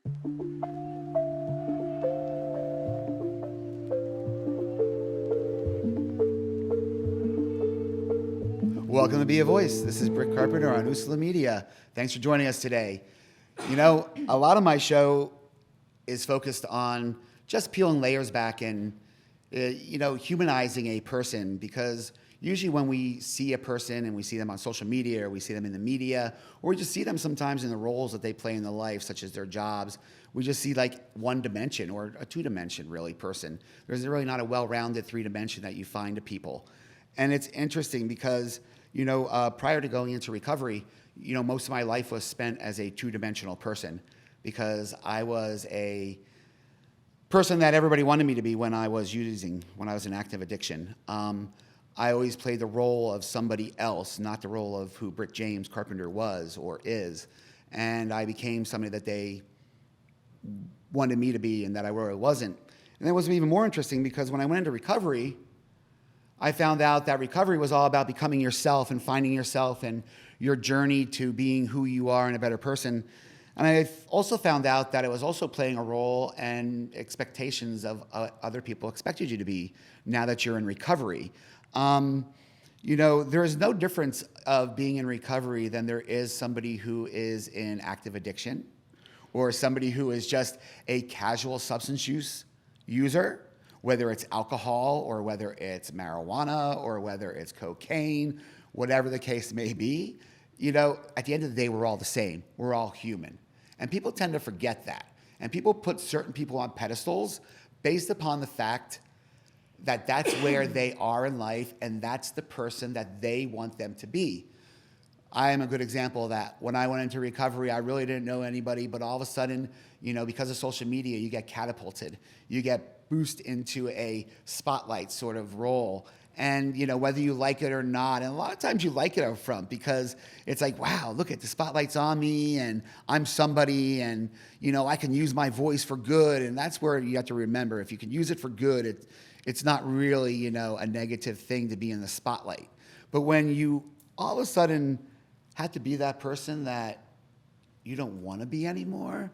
Welcome to BeAVoice. This is Britt Carpenter on Usula Media. Thanks for joining us today. You know, a lot of my show is focused on just peeling layers back and, humanizing a person, because usually when we see a person and we see them on social media or we see them in the media, or we just see them sometimes in the roles that they play in their life, such as their jobs, we just see like one dimension or a two-dimension really person. There's really not a well-rounded three-dimension that you find to people. And it's interesting because, prior to going into recovery, most of my life was spent as a two-dimensional person because I was a person that everybody wanted me to be when I was in active addiction. I always played the role of somebody else, not the role of who Britt James Carpenter was or is. And I became somebody that they wanted me to be and that I really wasn't. And it was even more interesting because when I went into recovery, I found out that recovery was all about becoming yourself and finding yourself and your journey to being who you are and a better person. And I also found out that it was also playing a role and expectations of other people expected you to be now that you're in recovery. There is no difference of being in recovery than there is somebody who is in active addiction or somebody who is just a casual substance use user, whether it's alcohol or whether it's marijuana or whether it's cocaine, whatever the case may be. At the end of the day, we're all the same. We're all human. And people tend to forget that. And people put certain people on pedestals based upon the fact that that's where they are in life and that's the person that they want them to be. I am a good example of that. When I went into recovery, I really didn't know anybody, but all of a sudden, because of social media, you get catapulted. You get boosted into a spotlight sort of role. And, whether you like it or not, and a lot of times you like it up front because it's like, wow, look at the spotlight's on me and I'm somebody and, I can use my voice for good. And that's where you have to remember, if you can use it for good, it's not really, a negative thing to be in the spotlight. But when you all of a sudden have to be that person that you don't want to be anymore,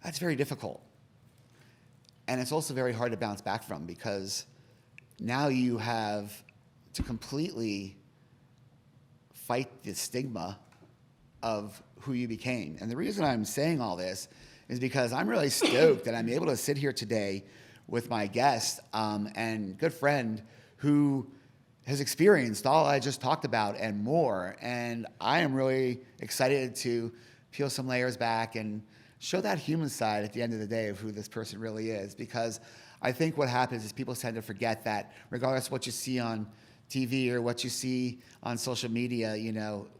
that's very difficult. And it's also very hard to bounce back from because now you have to completely fight the stigma of who you became. And the reason I'm saying all this is because I'm really stoked that I'm able to sit here today with my guest and good friend who has experienced all I just talked about and more. And I am really excited to peel some layers back and show that human side at the end of the day of who this person really is. Because I think what happens is people tend to forget that regardless of what you see on TV or what you see on social media,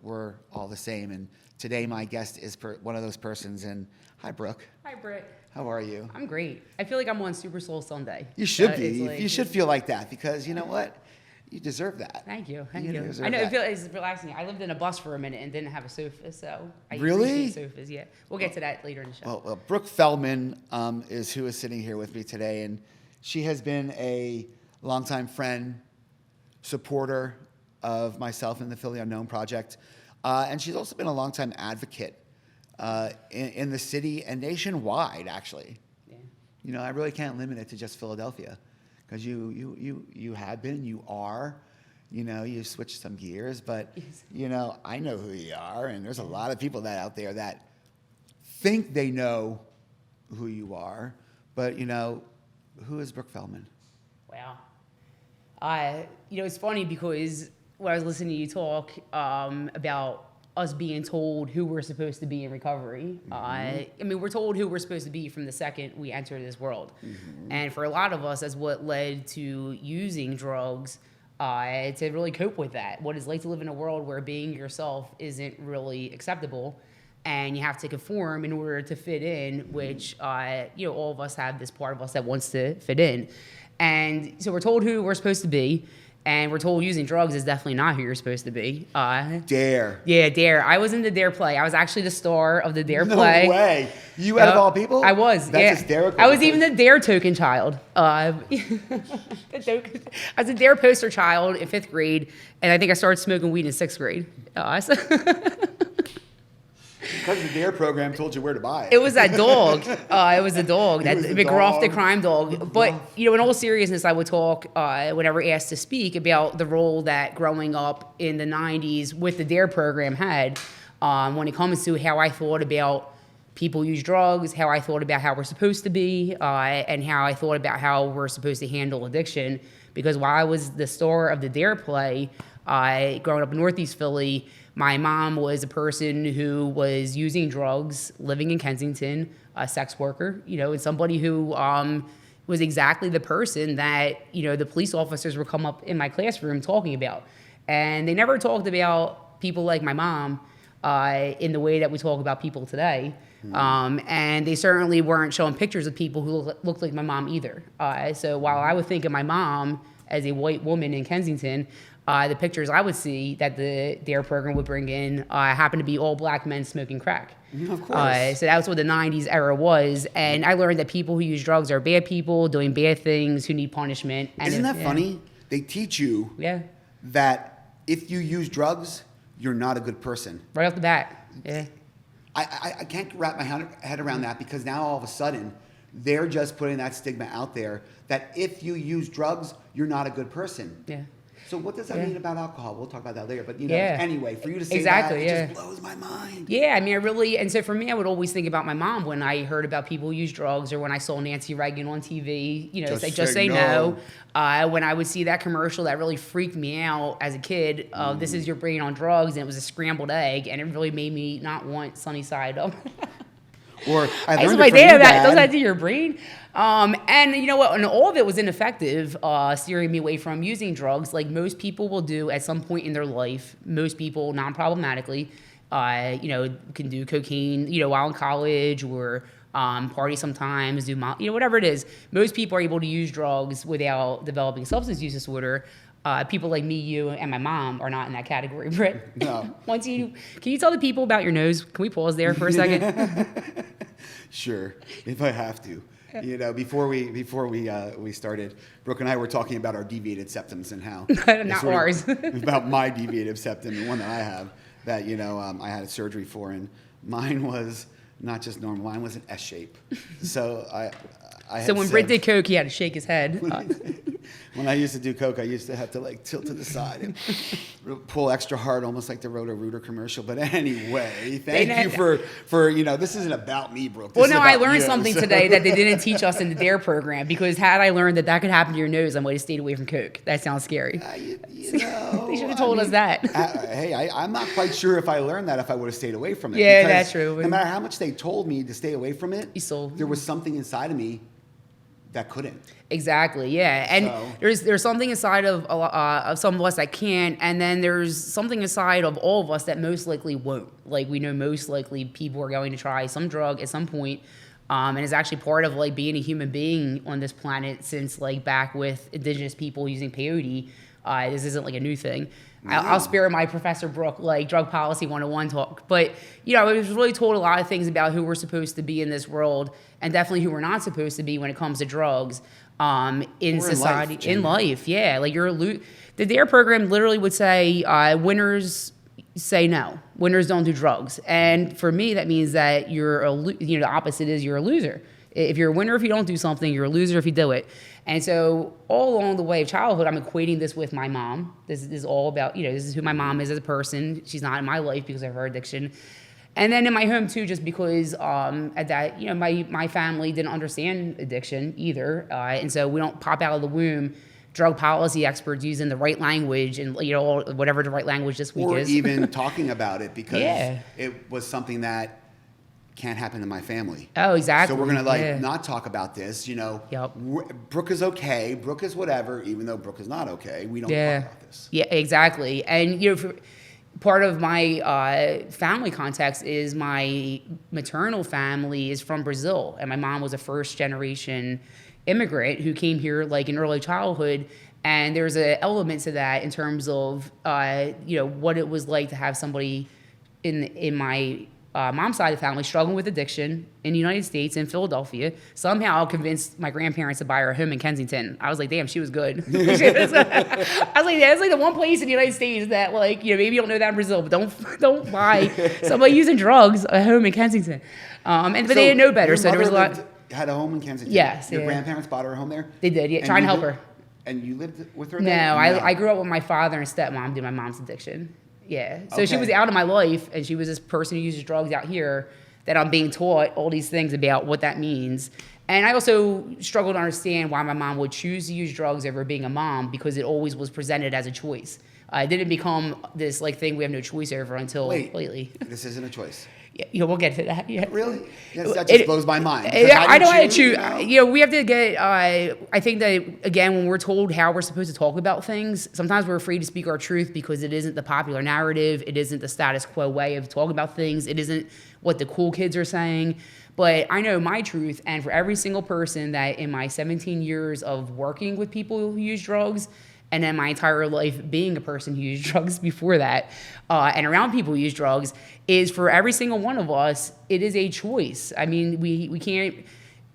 we're all the same. And today my guest is one of those persons. And hi, Brooke. Hi, Britt. How are you? I'm great. I feel like I'm on Super Soul Sunday. You should be. You should feel like that because you know what? You deserve that. Thank you. I know it's relaxing. I lived in a bus for a minute and didn't have a sofa, so I really appreciate sofas. Yeah, we'll get to that later in the show. Well, Brooke Feldman is who is sitting here with me today, and she has been a longtime friend, supporter of myself and the Philly Unknown Project, and she's also been a longtime advocate in the city and nationwide, actually. Yeah. I really can't limit it to just Philadelphia. Because you have been, you are, you switched some gears, but, I know who you are, and there's a lot of people out there that think they know who you are, but, who is Brooke Feldman? Wow. It's funny because when I was listening to you talk about us being told who we're supposed to be in recovery. We're told who we're supposed to be from the second we enter this world. Mm-hmm. And for a lot of us, that's what led to using drugs to really cope with that. What it's like to live in a world where being yourself isn't really acceptable and you have to conform in order to fit in, which, all of us have this part of us that wants to fit in. And so we're told who we're supposed to be. And we're told using drugs is definitely not who you're supposed to be. Dare. Yeah, Dare. I was in the Dare play. I was actually the star of the Dare play. No way. You out of all people? I was. That's hysterical. I was even the Dare token child. I was a Dare poster child in 5th grade, and I think I started smoking weed in 6th grade. Because the DARE program told you where to buy it. It was that dog. It was the dog, that McGruff, the crime dog. But, in all seriousness, I would talk, whenever asked to speak, about the role that growing up in the 90s with the DARE program had when it comes to how I thought about people use drugs, how I thought about how we're supposed to be, and how I thought about how we're supposed to handle addiction. Because while I was the star of the DARE play, growing up in Northeast Philly, my mom was a person who was using drugs, living in Kensington, a sex worker, and somebody who was exactly the person that, the police officers would come up in my classroom talking about. And they never talked about people like my mom in the way that we talk about people today. And they certainly weren't showing pictures of people who looked like my mom either. So while I would think of my mom as a white woman in Kensington, the pictures I would see that the DARE program would bring in happened to be all black men smoking crack. Of course. So that was what the 90s era was. And I learned that people who use drugs are bad people, doing bad things, who need punishment. And Isn't that funny? They teach you that if you use drugs, you're not a good person. Right off the bat. Yeah. I can't wrap my head around that, because now all of a sudden they're just putting that stigma out there that if you use drugs, you're not a good person. Yeah. So what does that mean about alcohol? We'll talk about that later. But anyway, for you to say that, it just blows my mind. Yeah, I mean, and so for me, I would always think about my mom when I heard about people who use drugs, or when I saw Nancy Reagan on TV, just say no. When I would see that commercial, that really freaked me out as a kid. This is your brain on drugs, and it was a scrambled egg, and it really made me not want Sunny Side Up. Or I learned it from your dad. Does that to your brain? And you know what? And all of it was ineffective, steering me away from using drugs, like most people will do at some point in their life. Most people, non-problematically, can do cocaine, while in college, or party sometimes, do whatever it is. Most people are able to use drugs without developing substance use disorder. People like me, you, and my mom are not in that category, Britt. No. Can you tell the people about your nose? Can we pause there for a second? Sure, if I have to. Before we started, Brooke and I were talking about our deviated septums and how not ours. About my deviated septum, the one that I have, that I had a surgery for, and mine was not just normal. Mine was an S shape. So So when Britt did coke, he had to shake his head. When I used to do coke, I used to have to tilt to the side and pull extra hard, almost like the Roto-Rooter commercial. But anyway, thank you for this isn't about me, Brooke. This I learned something today that they didn't teach us in the DARE program, because had I learned that could happen to your nose, I might have stayed away from coke. That sounds scary. They should have told us that. I'm not quite sure if I learned that if I would have stayed away from it. Yeah, that's true. No matter how much they told me to stay away from it, there was something inside of me that couldn't. Exactly, yeah. And there's something inside of some of us that can't, and then there's something inside of all of us that most likely won't. Like, we know most likely people are going to try some drug at some point, and it's actually part of being a human being on this planet since back with indigenous people using peyote. This isn't a new thing. I'll spare my Professor Brooke drug policy 101 talk, but I was really told a lot of things about who we're supposed to be in this world, and definitely who we're not supposed to be when it comes to drugs in society, in life. Yeah, the DARE program literally would say winners say no, winners don't do drugs, and for me that means that the opposite is you're a loser. If you're a winner if you don't do something, you're a loser if you do it. And so all along the way of childhood, I'm equating this with my mom. This is all about, this is who my mom is as a person. She's not in my life because of her addiction. And then in my home too, just because at that, my family didn't understand addiction either. And so we don't pop out of the womb drug policy experts using the right language and, whatever the right language this week is. Or even talking about it, because it was something that can't happen in my family. Oh, exactly. So we're gonna not talk about this. Brooke is okay. Brooke is whatever, even though Brooke is not okay. We don't talk about this. Yeah, exactly. And part of my family context is my maternal family is from Brazil, and my mom was a first generation immigrant who came here in early childhood. And there's an element to that in terms of what it was like to have somebody in my mom's side of the family, struggling with addiction in the United States, in Philadelphia. Somehow convinced my grandparents to buy her a home in Kensington. I was like, damn, she was good. I was like, yeah, it's like the one place in the United States that, like, you know, maybe you don't know that in Brazil, but don't buy somebody using drugs a home in Kensington. But they didn't know better, so there was a lot. Had a home in Kensington. Yes. Your grandparents bought her a home there? They did, yeah, trying to help her. And you lived with her No, there? I grew up with my father and stepmom due to my mom's addiction. Yeah. So she was out of my life, and she was this person who uses drugs out here that I'm being taught all these things about what that means. And I also struggled to understand why my mom would choose to use drugs over being a mom, because it always was presented as a choice. It didn't become this like thing we have no choice over until lately. This isn't a choice. Yeah, we'll get to that. Yeah. Really? Yes, that just blows my mind. I don't want to choose. You know, we have to get. I think that again, when we're told how we're supposed to talk about things, sometimes we're afraid to speak our truth because it isn't the popular narrative. It isn't the status quo way of talking about things. It isn't what the cool kids are saying. But I know my truth, and for every single person that in my 17 years of working with people who use drugs, and then my entire life being a person who used drugs before that, and around people who use drugs, is for every single one of us, it is a choice. I mean, we can't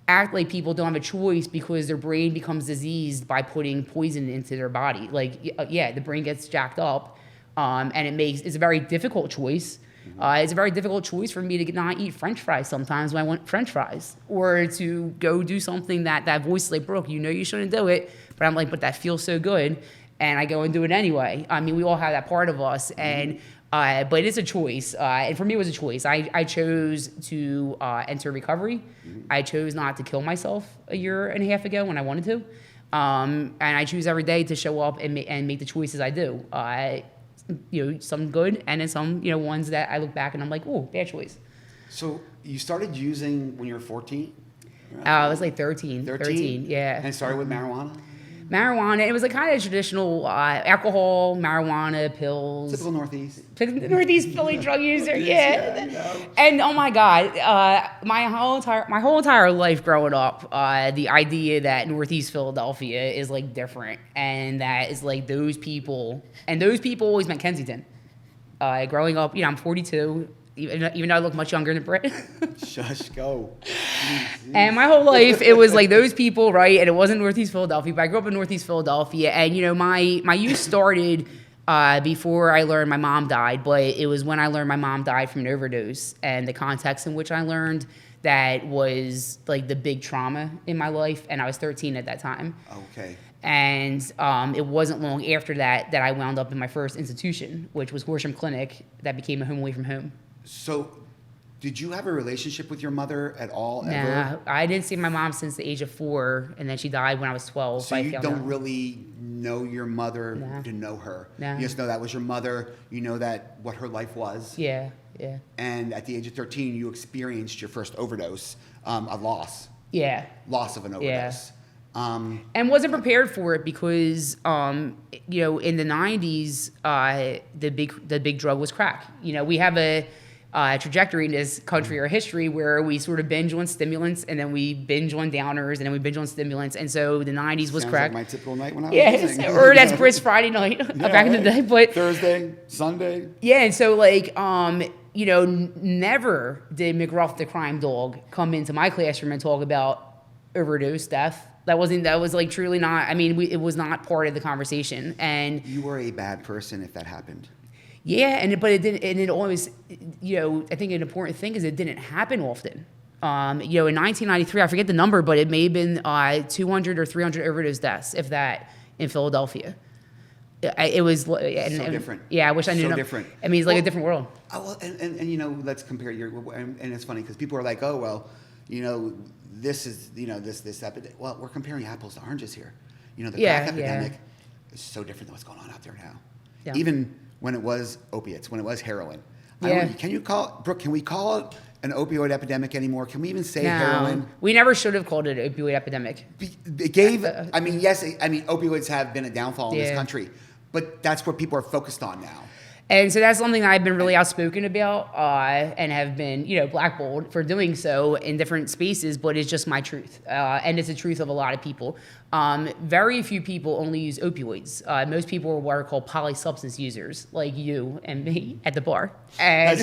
act like people don't have a choice because their brain becomes diseased by putting poison into their body. Like, yeah, the brain gets jacked up, and it's a very difficult choice. It's a very difficult choice for me to not eat French fries sometimes when I want French fries, or to go do something that voice like, Brooke, you know you shouldn't do it, but I'm like, but that feels so good, and I go and do it anyway. I mean, we all have that part of us, and but it's a choice, and for me it was a choice. I chose to enter recovery. I chose not to kill myself a year and a half ago when I wanted to, and I choose every day to show up and make the choices I do. You know, some good, and then some, you know, ones that I look back and I'm like, oh, bad choice. So you started using when you were 14? I was like 13, yeah. And it started with marijuana? Marijuana. It was like kind of traditional alcohol, marijuana, pills. Typical Northeast. Northeast Philly drug user, yeah. Yeah, and oh my God, my whole entire life growing up, the idea that Northeast Philadelphia is like different, and that is like those people, and those people always meant Kensington. Growing up, you know, I'm 42. Even though I look much younger than Britt. Shush, go. And my whole life, it was like those people, right? And it wasn't Northeast Philadelphia, but I grew up in Northeast Philadelphia. And, you know, my youth started before I learned my mom died, but it was when I learned my mom died from an overdose, and the context in which I learned that was like the big trauma in my life. And I was 13 at that time. Okay. And it wasn't long after that I wound up in my first institution, which was Horsham Clinic, that became a home away from home. So, did you have a relationship with your mother at all? Nah, ever? I didn't see my mom since the age of 4, and then she died when I was 12. So you don't really know your mother to know her. Nah. You just know that was your mother. You know that what her life was. Yeah. And at the age of 13, you experienced your first overdose, a loss. Yeah. Loss of an overdose. Yeah. And wasn't prepared for it because, you know, in the 90s, the big drug was crack. You know, we have a trajectory in this country or history where we sort of binge on stimulants, and then we binge on downers, and then we binge on stimulants. And so the 90s was Sounds crack. like my typical night when I was using. Or that's Britt's Friday night back in the day. But Thursday, Sunday. Yeah, and so like, you know, never did McGruff the crime dog come into my classroom and talk about overdose death. That was like truly not, I mean, it was not part of the conversation. And you were a bad person if that happened. Yeah, but it didn't, and it always, you know, I think an important thing is it didn't happen often. You know, in 1993, I forget the number, but it may have been 200 or 300 overdose deaths, if that, in Philadelphia. It was so different. Yeah, I wish I knew. So different. I mean, it's like a different world. Well, and you know, let's compare and it's funny because people are like, oh well, you know, this is, you know, this epidemic. Well, we're comparing apples to oranges here. You know, the crack epidemic is so different than what's going on out there now. Yeah. Even when it was opiates, when it was heroin. Yeah. Brooke, can we call it an opioid epidemic anymore? Can we even say heroin? We never should have called it an opioid epidemic. It gave, I mean, yes, I mean, opioids have been a downfall in this country, but that's what people are focused on now. And so that's something that I've been really outspoken about and have been, blackballed for doing so in different spaces, but it's just my truth. And it's the truth of a lot of people. Very few people only use opioids. Most people are what are called polysubstance users, like you and me at the bar. And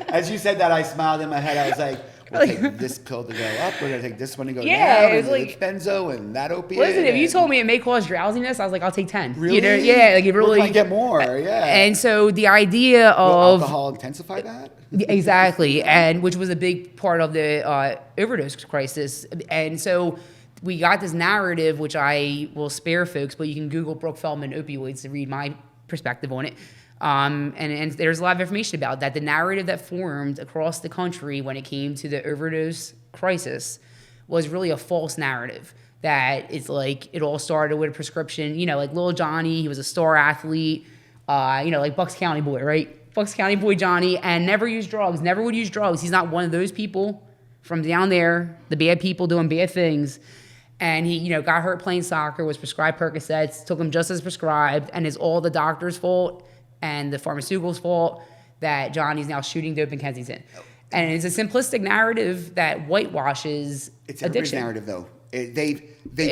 as you said that, I smiled in my head. I was like, we'll take this pill to go up. We're going to take this one to go down. It's and like it's benzo and that opiate. Listen, if you told me it may cause drowsiness, I was like, I'll take 10. Really? Like it really. We're trying to get more, yeah. And so the idea of alcohol intensify that? Exactly, and which was a big part of the overdose crisis. And so we got this narrative, which I will spare folks, but you can Google Brooke Feldman opioids to read my perspective on it. And there's a lot of information about that. The narrative that formed across the country when it came to the overdose crisis was really a false narrative. That it's like it all started with a prescription. Like Lil Johnny, he was a star athlete. Like Bucks County boy, right? Bucks County boy Johnny, and never used drugs. Never would use drugs. He's not one of those people from down there, the bad people doing bad things. And he, got hurt playing soccer, was prescribed Percocets, took them just as prescribed, and it's all the doctor's fault and the pharmaceutical's fault that Johnny's now shooting dope in Kensington. And it's a simplistic narrative that whitewashes it's everybody's addiction. narrative, though. They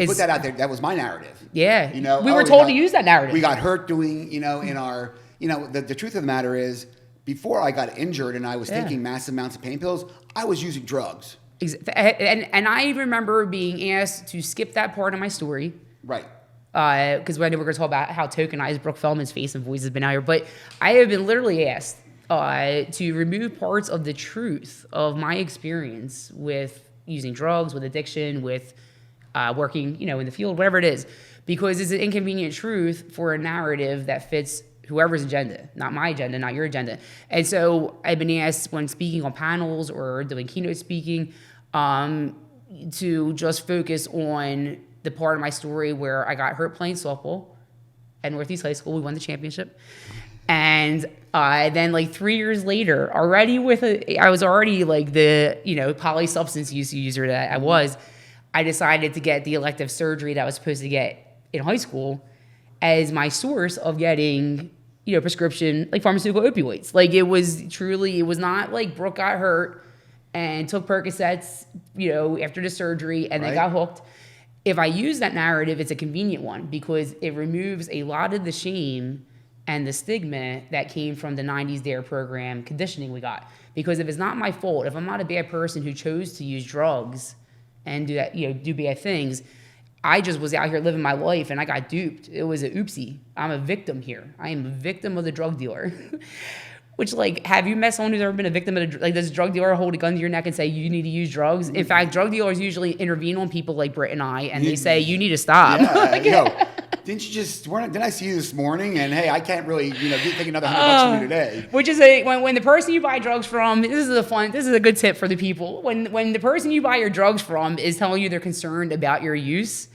put that out there. That was my narrative. Yeah. We were told to use that narrative. We got hurt doing, in our, the truth of the matter is, before I got injured and I was taking massive amounts of pain pills, I was using drugs. And I remember being asked to skip that part of my story. Right. Because we're going to talk about how tokenized Brooke Feldman's face and voice has been out here. But I have been literally asked to remove parts of the truth of my experience with using drugs, with addiction, with working, in the field, whatever it is. Because it's an inconvenient truth for a narrative that fits whoever's agenda, not my agenda, not your agenda. And so I've been asked when speaking on panels or doing keynote speaking to just focus on the part of my story where I got hurt playing softball at Northeast High School. We won the championship. And then like 3 years later, already I was already like the, polysubstance use user that I was. I decided to get the elective surgery that I was supposed to get in high school as my source of getting, prescription, like pharmaceutical opioids. Like it was not like Brooke got hurt and took Percocets, after the surgery and then got hooked. If I use that narrative, it's a convenient one because it removes a lot of the shame and the stigma that came from the 90s DARE program conditioning we got. Because if it's not my fault, if I'm not a bad person who chose to use drugs and do that, do bad things, I just was out here living my life and I got duped. It was an oopsie. I'm a victim here. I am a victim of the drug dealer. Which, have you met someone who's ever been a victim of does a drug dealer hold a gun to your neck and say you need to use drugs? In fact, drug dealers usually intervene on people like Britt and I, and they say you need to stop. Yeah, didn't I see you this morning? And hey, I can't really, take another $100 from you today. Which is when the person you buy drugs from, this is a good tip for the people. When the person you buy your drugs from is telling you they're concerned about your use,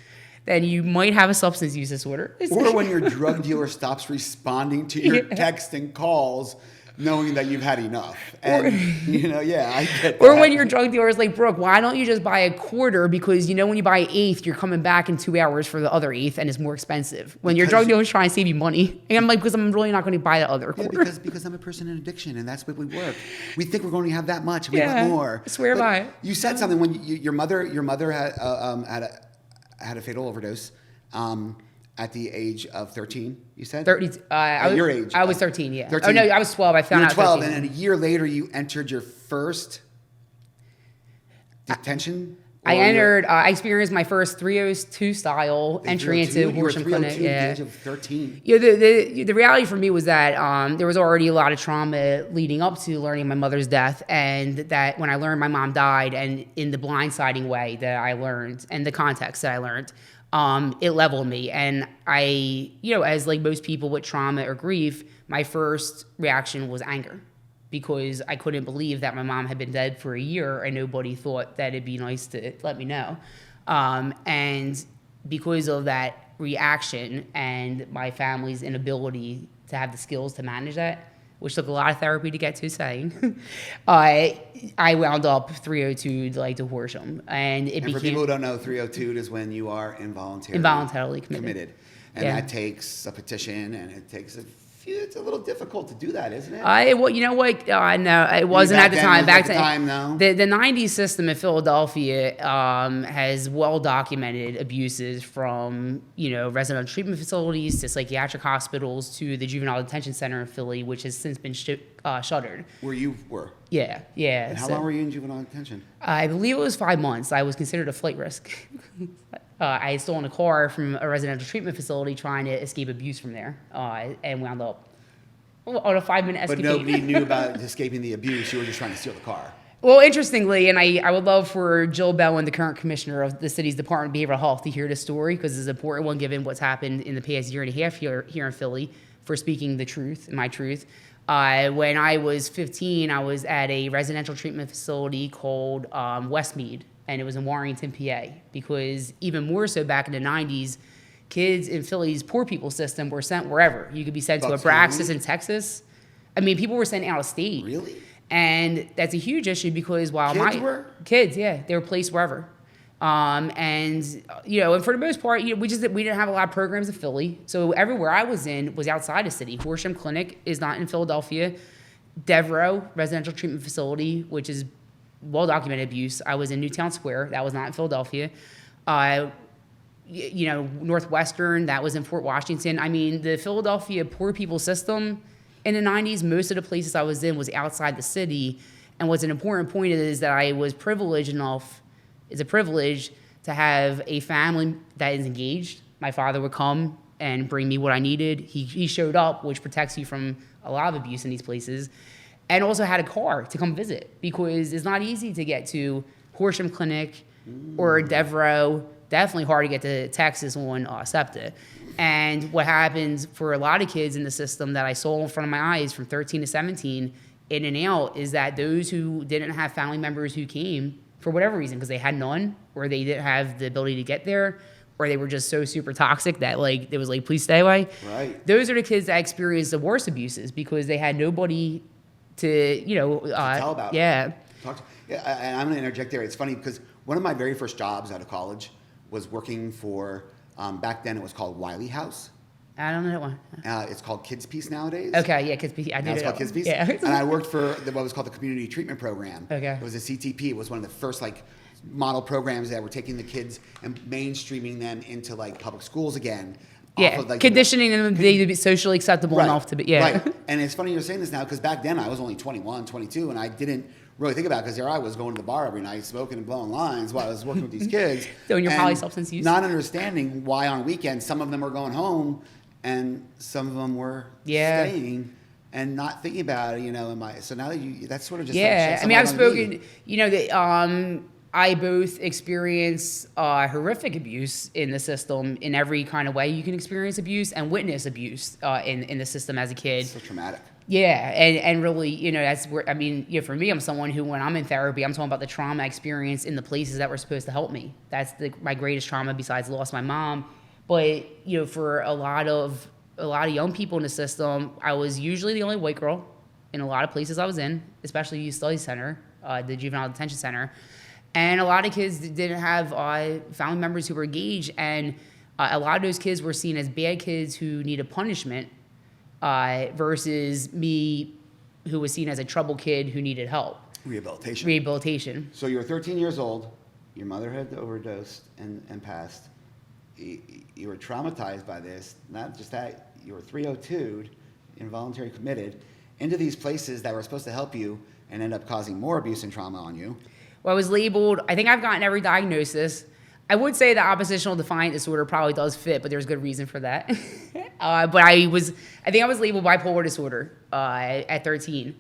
then you might have a substance use disorder. Or when your drug dealer stops responding to your texts and calls, knowing that you've had enough. And, I get that. Or when your drug dealer is like, Brooke, why don't you just buy a quarter? Because, when you buy an eighth, you're coming back in 2 hours for the other eighth, and it's more expensive. When your drug dealer is trying to save you money. And I'm like, because I'm really not going to buy the other quarter. Because I'm a person in addiction, and that's what we work. We think we're going to have that much. We want more. I swear by it. You said something when your mother had a fatal overdose. At the age of 13, you said? 30. Your age. I was 13, yeah. 13. Oh, no, I was 12. I found out 12, 13. and then a year later, you entered your first detention? I experienced my first 302 style entry into abortion clinic. At the age of 13. Yeah, the reality for me was that there was already a lot of trauma leading up to learning my mother's death, and that when I learned my mom died, and in the blindsiding way that I learned, and the context that I learned, it leveled me. And I, as like most people with trauma or grief, my first reaction was anger because I couldn't believe that my mom had been dead for a year and nobody thought that it'd be nice to let me know. And because of that reaction and my family's inability to have the skills to manage that, which took a lot of therapy to get to saying, I wound up 302 like divorcium. And for people who don't know, 302 is when you are involuntarily committed. And that takes a petition, and it takes a It's a little difficult to do that, isn't it? Well, you know what? No, it wasn't at the time. Back then, no. The 90s system in Philadelphia has well documented abuses from residential treatment facilities to psychiatric hospitals to the juvenile detention center in Philly, which has since been shuttered. Where you were? Yeah. And how long were you in juvenile detention? I believe it was 5 months. I was considered a flight risk. I had stolen a car from a residential treatment facility trying to escape abuse from there, and wound up on a 5-minute escapade. But nobody knew about escaping the abuse. You were just trying to steal the car. Well, interestingly, and I would love for Jill Bowen, the current commissioner of the city's Department of Behavioral Health, to hear this story because it's an important one given what's happened in the past year and a half here in Philly for speaking the truth and my truth. When I was 15, I was at a residential treatment facility called Westmead, and it was in Warrington, PA, because even more so back in the 90s, kids in Philly's poor people system were sent wherever. You could be sent to Abraxas in Texas. I mean, people were sent out of state. Really? And that's a huge issue because while kids, yeah, they were placed wherever. And for the most part, we didn't have a lot of programs in Philly. So everywhere I was in was outside the city. Horsham Clinic is not in Philadelphia. Devereaux Residential Treatment Facility, which is well-documented abuse. I was in Newtown Square. That was not in Philadelphia. Northwestern, that was in Fort Washington. I mean, the Philadelphia poor people system in the 90s, most of the places I was in was outside the city. And what's an important point is that I was privileged enough, it's a privilege to have a family that is engaged. My father would come and bring me what I needed. He showed up, which protects you from a lot of abuse in these places. And also had a car to come visit because it's not easy to get to Horsham Clinic or Devereaux. Definitely hard to get to Texas on SEPTA. And what happens for a lot of kids in the system that I saw in front of my eyes from 13 to 17, in and out, is that those who didn't have family members who came for whatever reason, because they had none, or they didn't have the ability to get there, or they were just so super toxic that it was like, please stay away. Right. Those are the kids that experienced the worst abuses because they had nobody to tell about. Yeah. And I'm going to interject there. It's funny because one of my very first jobs out of college was working for, back then it was called Wiley House. I don't know that one. It's called Kids Peace nowadays. Okay, yeah, Kids Peace. I know it's called Kids Peace. Yeah. And I worked for what was called the Community Treatment Program. Okay. It was a CTP. It was one of the first model programs that were taking the kids and mainstreaming them into public schools again. Yeah, conditioning them to be socially acceptable enough to be, yeah. Right. And it's funny you're saying this now because back then I was only 21, 22, and I didn't really think about it because there I was going to the bar every night, smoking and blowing lines while I was working with these kids. Doing your polysubstance use. Not understanding why on weekends some of them were going home and some of them were staying and not thinking about it, so now that that's sort of just I mean, I've spoken, I both experience horrific abuse in the system in every kind of way you can experience abuse and witness abuse in the system as a kid. It's so traumatic. Yeah, and really, that's where, for me, I'm someone who, when I'm in therapy, I'm talking about the trauma experience in the places that were supposed to help me. That's my greatest trauma besides lost my mom. But, for a lot of young people in the system, I was usually the only white girl in a lot of places I was in, especially Youth Study Center, the Juvenile Detention Center. And a lot of kids didn't have family members who were engaged, and a lot of those kids were seen as bad kids who needed punishment versus me, who was seen as a troubled kid who needed help. Rehabilitation. So you were 13 years old. Your mother had overdosed and passed. You were traumatized by this. Not just that, you were 302'd, involuntary committed, into these places that were supposed to help you and end up causing more abuse and trauma on you. Well, I was labeled, I think I've gotten every diagnosis. I would say the oppositional defiant disorder probably does fit, but there's good reason for that. But I think I was labeled bipolar disorder at 13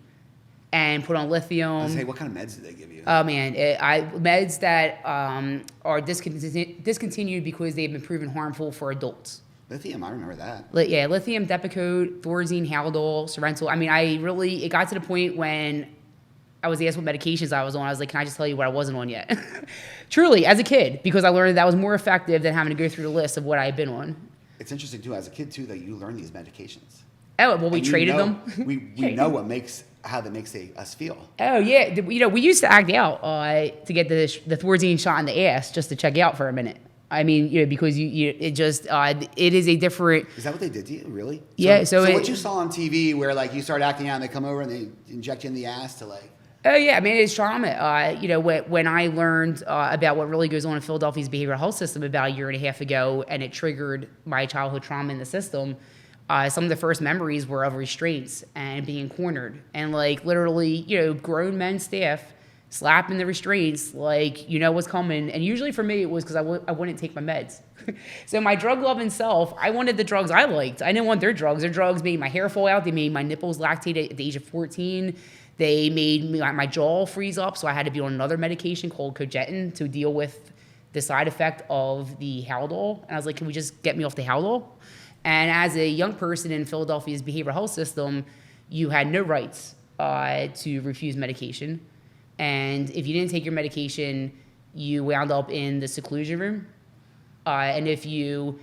and put on lithium. What kind of meds did they give you? Oh man, meds that are discontinued because they've been proven harmful for adults. Lithium, I remember that. Lithium, Depakote, Thorazine, Haldol, Sorrental. It got to the point when I was asked what medications I was on. I was like, can I just tell you what I wasn't on yet? Truly, as a kid, because I learned that was more effective than having to go through the list of what I had been on. It's interesting, too, as a kid, too, that you learn these medications. Oh, well, we traded them. We know how that makes us feel. Oh, yeah. We used to act out to get the Thorazine shot in the ass just to check out for a minute. I mean, because it just, it is a different. Is that what they did to you? Really? Yeah. So what you saw on TV, where like you start acting out, and they come over and they inject you in the ass to like. Oh yeah, I mean it's trauma. When I learned about what really goes on in Philadelphia's behavioral health system about a year and a half ago, and it triggered my childhood trauma in the system. Some of the first memories were of restraints and being cornered, and like literally, grown men staff slapping the restraints, like what's coming. And usually for me, it was because I wouldn't take my meds. So my drug loving self, I wanted the drugs I liked. I didn't want their drugs. Their drugs made my hair fall out. They made my nipples lactate at the age of 14. They made my jaw freeze up, so I had to be on another medication called Cogetin to deal with the side effect of the Haldol. And I was like, can we just get me off the Haldol? And as a young person in Philadelphia's behavioral health system, you had no rights to refuse medication. And if you didn't take your medication, you wound up in the seclusion room. And if you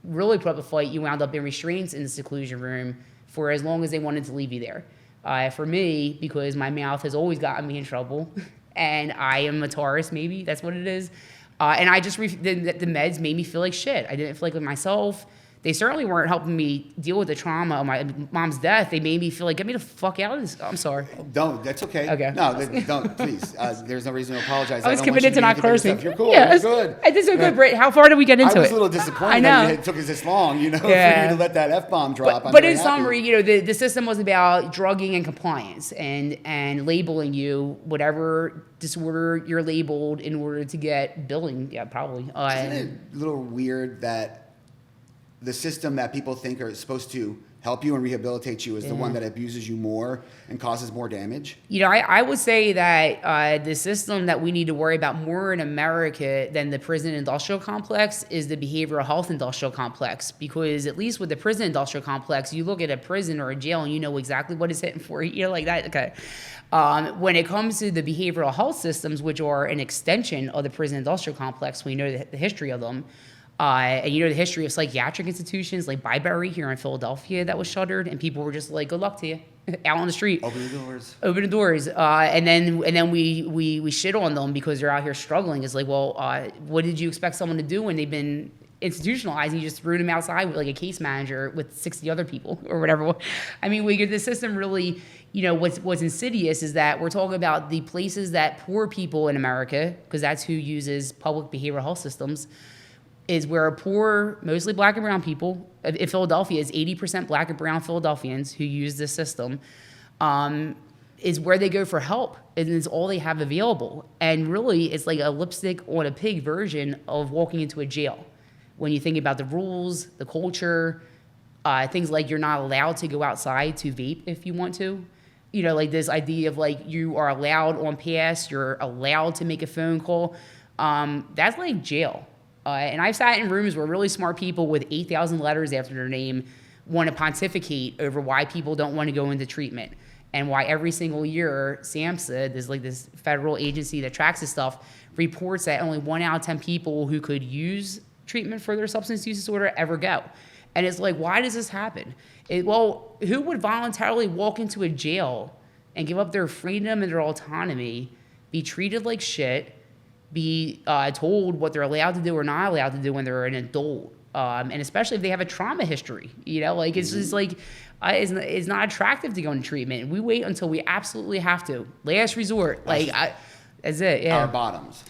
really put up a fight, you wound up in restraints in the seclusion room for as long as they wanted to leave you there. For me, because my mouth has always gotten me in trouble, and I am a Taurus, maybe that's what it is. And I just the meds made me feel like shit. I didn't feel like with myself. They certainly weren't helping me deal with the trauma of my mom's death. They made me feel like, get me the fuck out of this. I'm sorry. Don't. That's okay. Okay. No, don't. Please. There's no reason to apologize. I was committed to not cursing. You're cool. Yes. You're good. I did so good, Britt. How far did we get into it? I was a little disappointed I know. that it took us this long, for you to let that F-bomb drop. But in summary, the system was about drugging and compliance and labeling you whatever disorder you're labeled in order to get billing. Yeah, probably. Isn't it a little weird that the system that people think are supposed to help you and rehabilitate you is the one that abuses you more and causes more damage? I would say that the system that we need to worry about more in America than the prison industrial complex is the behavioral health industrial complex. Because at least with the prison industrial complex, you look at a prison or a jail and you know exactly what it's hitting for. Like that. Okay. When it comes to the behavioral health systems, which are an extension of the prison industrial complex, we know the history of them. And the history of psychiatric institutions like Byberry here in Philadelphia that was shuttered, and people were just like, "Good luck to you," out on the street. Open the doors. Open the doors. And then we shit on them because they're out here struggling. It's like, well, what did you expect someone to do when they've been institutionalized? You just threw them outside with like a case manager with 60 other people or whatever. I mean, the system really. What's insidious is that we're talking about the places that poor people in America, because that's who uses public behavioral health systems, is where poor, mostly black and brown people, in Philadelphia is 80% black and brown Philadelphians who use this system, is where they go for help. And it's all they have available. And really, it's like a lipstick on a pig version of walking into a jail. When you think about the rules, the culture, things like you're not allowed to go outside to vape if you want to. Like this idea of like you are allowed on pass, you're allowed to make a phone call. That's like jail. And I've sat in rooms where really smart people with 8,000 letters after their name want to pontificate over why people don't want to go into treatment and why every single year SAMHSA, there's like this federal agency that tracks this stuff, reports that only 1 out of 10 people who could use treatment for their substance use disorder ever go. And it's like, why does this happen? Well, who would voluntarily walk into a jail and give up their freedom and their autonomy, be treated like shit, be told what they're allowed to do or not allowed to do when they're an adult, and especially if they have a trauma history, it's just like it's not attractive to go into treatment. We wait until we absolutely have to, last resort. That's it. Yeah. Our bottoms.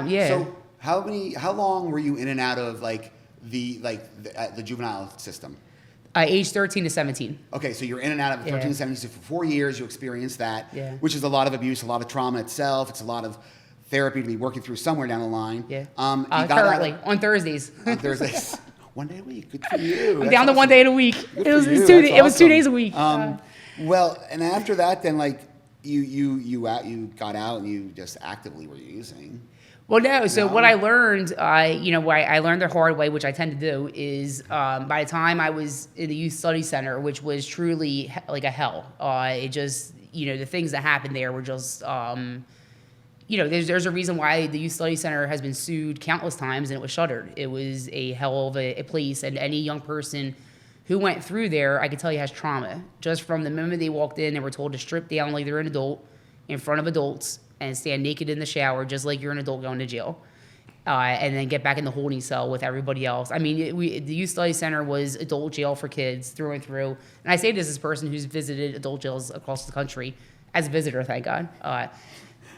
Yeah. So how long were you in and out of the juvenile system? Age 13 to 17. Okay, so you're in and out of 13 to 17. So for 4 years you experienced that, which is a lot of abuse, a lot of trauma itself. It's a lot of therapy to be working through somewhere down the line. Yeah. Currently, on Thursdays. On Thursdays. 1 day a week. Good for you. I'm down to 1 day a week. It was 2 days a week. Well, and after that, then you got out and you just actively were using. Well, no. So what I learned, I learned the hard way, which I tend to do, is by the time I was in the youth study center, which was truly like a hell. It just, the things that happened there were just. There's a reason why the Youth Study Center has been sued countless times and it was shuttered. It was a hell of a place, and any young person who went through there, I could tell you, has trauma. Just from the moment they walked in, they were told to strip down like they're an adult in front of adults and stand naked in the shower just like you're an adult going to jail. and then get back in the holding cell with everybody else. I mean, the Youth Study Center was adult jail for kids through and through. And I say this as a person who's visited adult jails across the country as a visitor, thank God.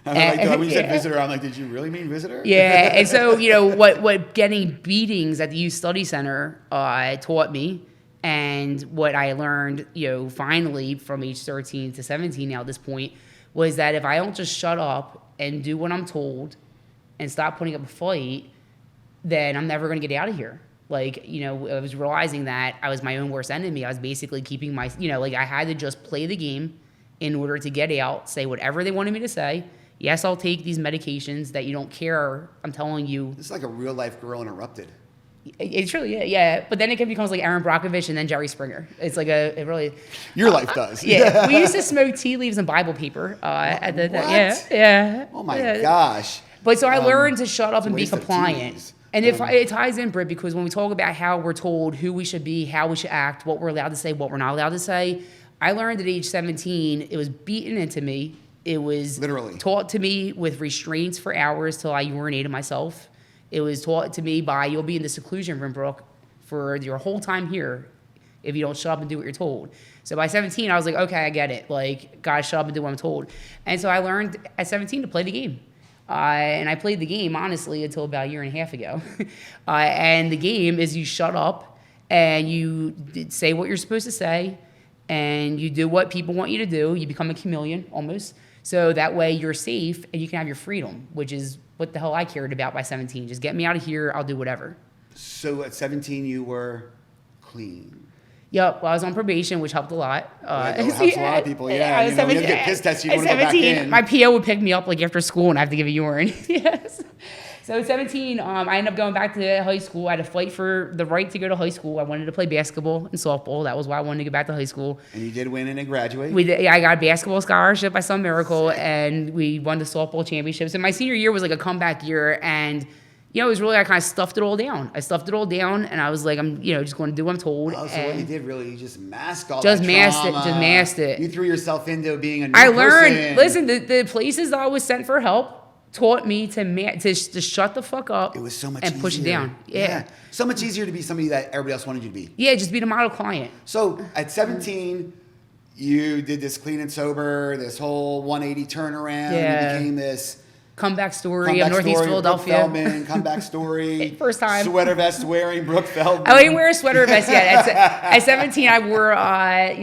When you said visitor, I'm like, did you really mean visitor? Yeah, and so, what getting beatings at the Youth Study Center taught me, and what I learned, finally from age 13 to 17 now at this point, was that if I don't just shut up and do what I'm told and stop putting up a fight, then I'm never going to get out of here. I was realizing that I was my own worst enemy. I was basically keeping I had to just play the game in order to get out, say whatever they wanted me to say. Yes, I'll take these medications that you don't care. I'm telling you. This is like a real life Girl Interrupted. It's really, yeah. But then it becomes like Aaron Brockovich and then Jerry Springer. It's like it really. Your life does. Yeah. We used to smoke tea leaves and Bible paper. Yeah. Oh my gosh. But so I learned to shut up and be compliant. And it ties in, Britt, because when we talk about how we're told who we should be, how we should act, what we're allowed to say, what we're not allowed to say, I learned at age 17, it was beaten into me. It was literally taught to me with restraints for hours till I urinated myself. It was taught to me by, you'll be in the seclusion room, Brooke, for your whole time here if you don't shut up and do what you're told. So by 17, I was like, okay, I get it. Gotta shut up and do what I'm told. And so I learned at 17 to play the game. And I played the game, honestly, until about a year and a half ago. And the game is you shut up and you say what you're supposed to say and you do what people want you to do. You become a chameleon, almost. So that way you're safe and you can have your freedom, which is what the hell I cared about by 17. Just get me out of here. I'll do whatever. So at 17, you were clean. Yep. Well, I was on probation, which helped a lot. It helps a lot of people. Yeah. I was 17, you get piss tests, you want to go back 17, in. my PO would pick me up after school and I have to give a urine. Yes. So at 17, I ended up going back to high school. I had to fight for the right to go to high school. I wanted to play basketball and softball. That was why I wanted to go back to high school. And you did win and graduate? I got a basketball scholarship by some miracle, and we won the softball championships. And my senior year was like a comeback year, and it was really, I kind of stuffed it all down. And I was like, I'm just going to do what I'm told. Oh, so what you did really, you just masked all that trauma. Just masked it. You threw yourself into being a new person. I learned, person. listen, the places that I was sent for help taught me to shut the fuck up. It was so much and easier. Push it down. Yeah. So much easier to be somebody that everybody else wanted you to be. Yeah, just be the model client. So at 17, you did this clean and sober, this whole 180 turnaround. Yeah. You became this comeback story of Northeast Philadelphia. Brooke Feldman, comeback story. First time. Sweater vest wearing Brooke Feldman. I didn't wear a sweater vest yet. At 17, I wore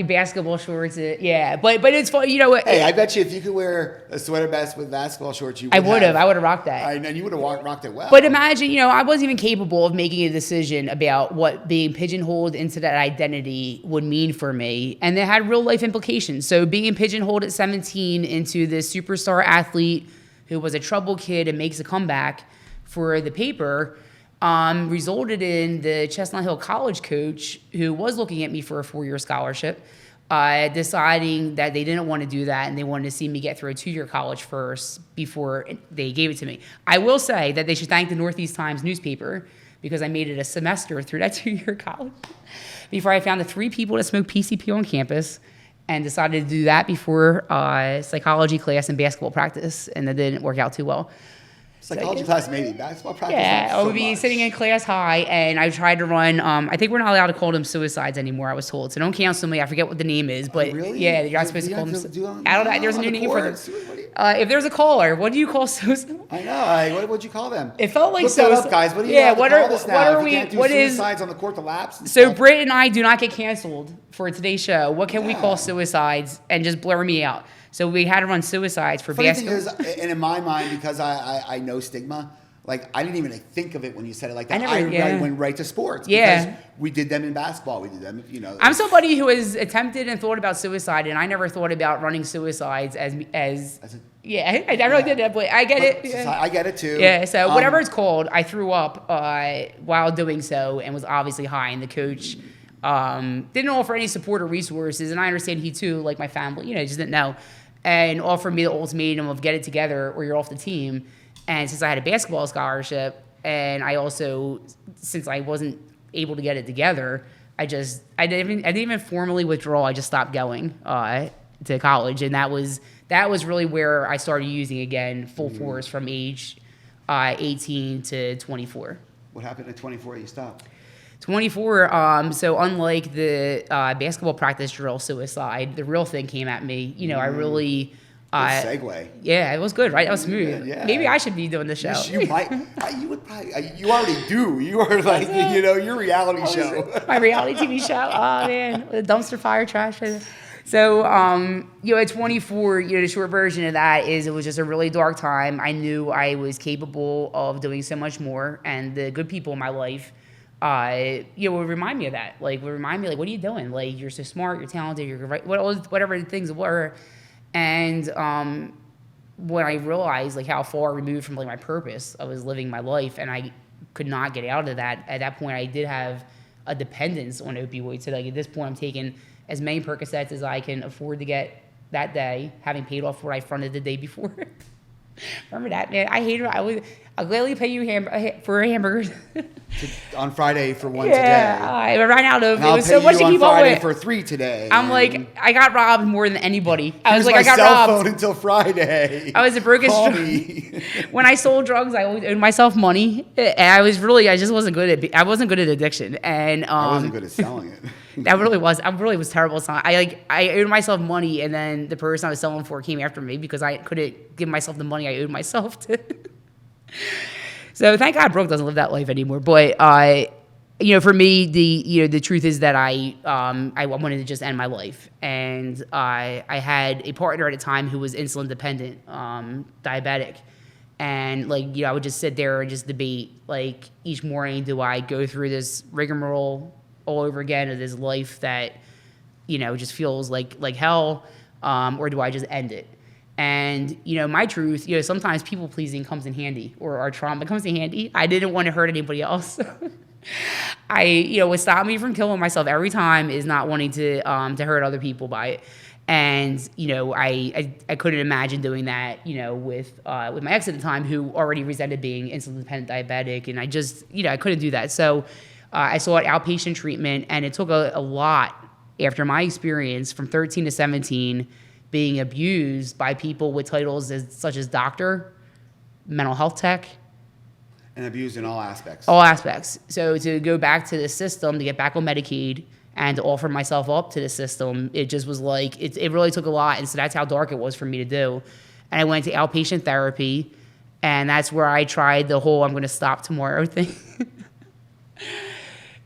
basketball shorts. Yeah, but it's fun. Hey, I bet you if you could wear a sweater vest with basketball shorts, you would. I would have rocked that. And you would have rocked it well. But imagine, I wasn't even capable of making a decision about what being pigeonholed into that identity would mean for me. And it had real life implications. So being pigeonholed at 17 into this superstar athlete who was a troubled kid and makes a comeback for the paper, resulted in the Chestnut Hill College coach, who was looking at me for a 4-year scholarship, deciding that they didn't want to do that and they wanted to see me get through a 2-year college first before they gave it to me. I will say that they should thank the Northeast Times newspaper, because I made it a semester through that 2-year college before I found the 3 people that smoked PCP on campus, and decided to do that before psychology class and basketball practice, and that didn't work out too well. Psychology class, maybe. Basketball practice, yeah, I would be sitting in class high, and I tried to run, I think we're not allowed to call them suicides anymore, I was told. So don't cancel me. I forget what the name is. But really? Yeah, you're not supposed to call them. I don't know. There's a new name for them. If there's a caller, what do you call suicide? I know. What would you call them? It felt like suicide. Look that up, guys. What do you call this now? What are we? We? Can't do what suicides is? On the court to lapse. So Britt and I do not get canceled for today's show. What can we call suicides? And just blur me out. So we had to run suicides for basketball. Funny thing is, and in my mind, because I know stigma, I didn't even think of it when you said it like that. I went right to sports. Yeah. Because we did them in basketball. We did them, I'm somebody who has attempted and thought about suicide, and I never thought about running suicides as I really did that, but I get it. Yeah. I get it too. Yeah, so whatever it's called, I threw up while doing so and was obviously high, and the coach didn't offer any support or resources, and I understand he too, like my family, just didn't know, and offered me the ultimatum of get it together or you're off the team. And since I had a basketball scholarship, and I also, since I wasn't able to get it together, I didn't even formally withdraw. I just stopped going to college, and that was really where I started using again full force from age 18 to 24. What happened at 24? You stopped. 24. So unlike the basketball practice drill suicide, the real thing came at me. I really. Good segue. Yeah, it was good, right? That was smooth. Yeah. Maybe I should be doing the show. You might. You would probably. You already do. You are like your reality show. My reality TV show. Oh man, the dumpster fire trash. So at 24, the short version of that is it was just a really dark time. I knew I was capable of doing so much more, and the good people in my life, would remind me of that. Would remind me, what are you doing? You're so smart, you're talented, you're right, whatever the things were. And when I realized how far removed from my purpose I was living my life, and I could not get out of that. At that point, I did have a dependence on opioids. So at this point, I'm taking as many Percocets as I can afford to get that day, having paid off what I fronted the day before. Remember that, man? I hated it. I'll gladly pay you for hamburgers. On Friday for one yeah, today. I ran out of. And It I'll was pay so much you to on keep up Friday with. for 3 today. I'm I got robbed more than anybody. I was Here's I got my cell robbed. phone until Friday. I was the brokest. Call me. When I sold drugs, I always owed myself money, and I just wasn't good at. I wasn't good at addiction, and I wasn't good at selling it. That really was. I really was terrible. So I owed myself money, and then the person I was selling for came after me because I couldn't give myself the money I owed myself to. So thank God Brooke doesn't live that life anymore. But for me, the truth is that I wanted to just end my life, and I had a partner at a time who was insulin dependent, diabetic, and I would just sit there and just debate each morning, do I go through this rigmarole all over again of this life that just feels like hell, or do I just end it? And my truth, sometimes people pleasing comes in handy, or our trauma comes in handy. I didn't want to hurt anybody else. What stopped me from killing myself every time is not wanting to hurt other people by it. And I couldn't imagine doing that with my ex at the time, who already resented being insulin dependent diabetic, and I just I couldn't do that. So I sought outpatient treatment, and it took a lot after my experience from 13 to 17 being abused by people with titles such as doctor, mental health tech. And abused in all aspects. All aspects. So to go back to the system, to get back on Medicaid, and to offer myself up to the system, it just was it really took a lot. And so that's how dark it was for me to do. And I went to outpatient therapy, and that's where I tried the whole I'm going to stop tomorrow thing. I'm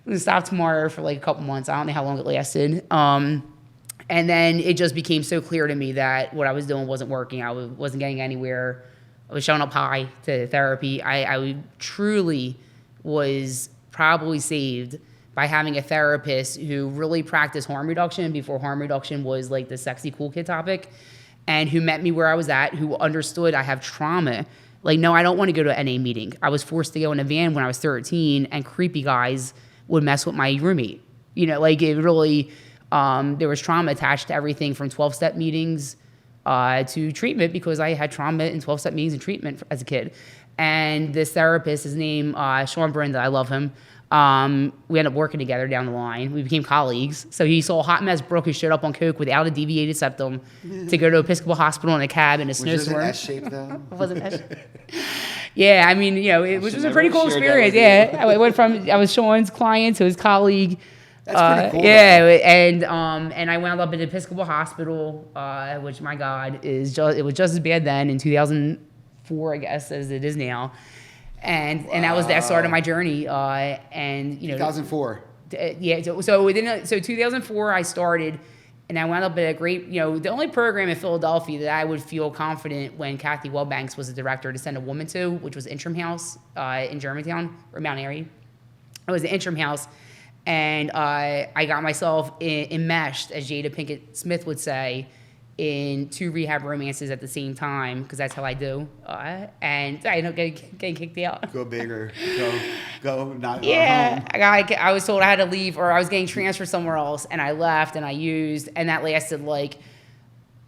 going to stop tomorrow for a couple months. I don't know how long it lasted. And then it just became so clear to me that what I was doing wasn't working. I wasn't getting anywhere. I was showing up high to therapy. I truly was probably saved by having a therapist who really practiced harm reduction before harm reduction was the sexy cool kid topic, and who met me where I was at, who understood I have trauma. No, I don't want to go to an NA meeting. I was forced to go in a van when I was 13, and creepy guys would mess with my roommate. It really... there was trauma attached to everything from 12-step meetings to treatment, because I had trauma in 12-step meetings and treatment as a kid. And this therapist, his name, Sean Brenda, I love him. We ended up working together down the line. We became colleagues. So he saw a hot mess Brooke who showed up on coke without a deviated septum to go to Episcopal Hospital in a cab in a snowstorm. Was it an S-shape, though? Was it S-shape? Yeah, it was a pretty cool experience. Yeah, I went from, I was Sean's client to his colleague. That's pretty cool. Yeah, and I wound up in Episcopal Hospital, which, my God, it was just as bad then in 2004, I guess, as it is now, and that was the start of my journey. And 2004. Yeah, so 2004 I started, and I wound up at a great, the only program in Philadelphia that I would feel confident when Kathy Wellbanks was the director to send a woman to, which was Interim House in Germantown or Mount Airy. It was the Interim House. And I got myself enmeshed, as Jada Pinkett Smith would say, in 2 rehab romances at the same time, because that's how I do. And I ended up getting kicked out. Go bigger. Go not yeah, home. I was told I had to leave, or I was getting transferred somewhere else, and I left, and I used, and that lasted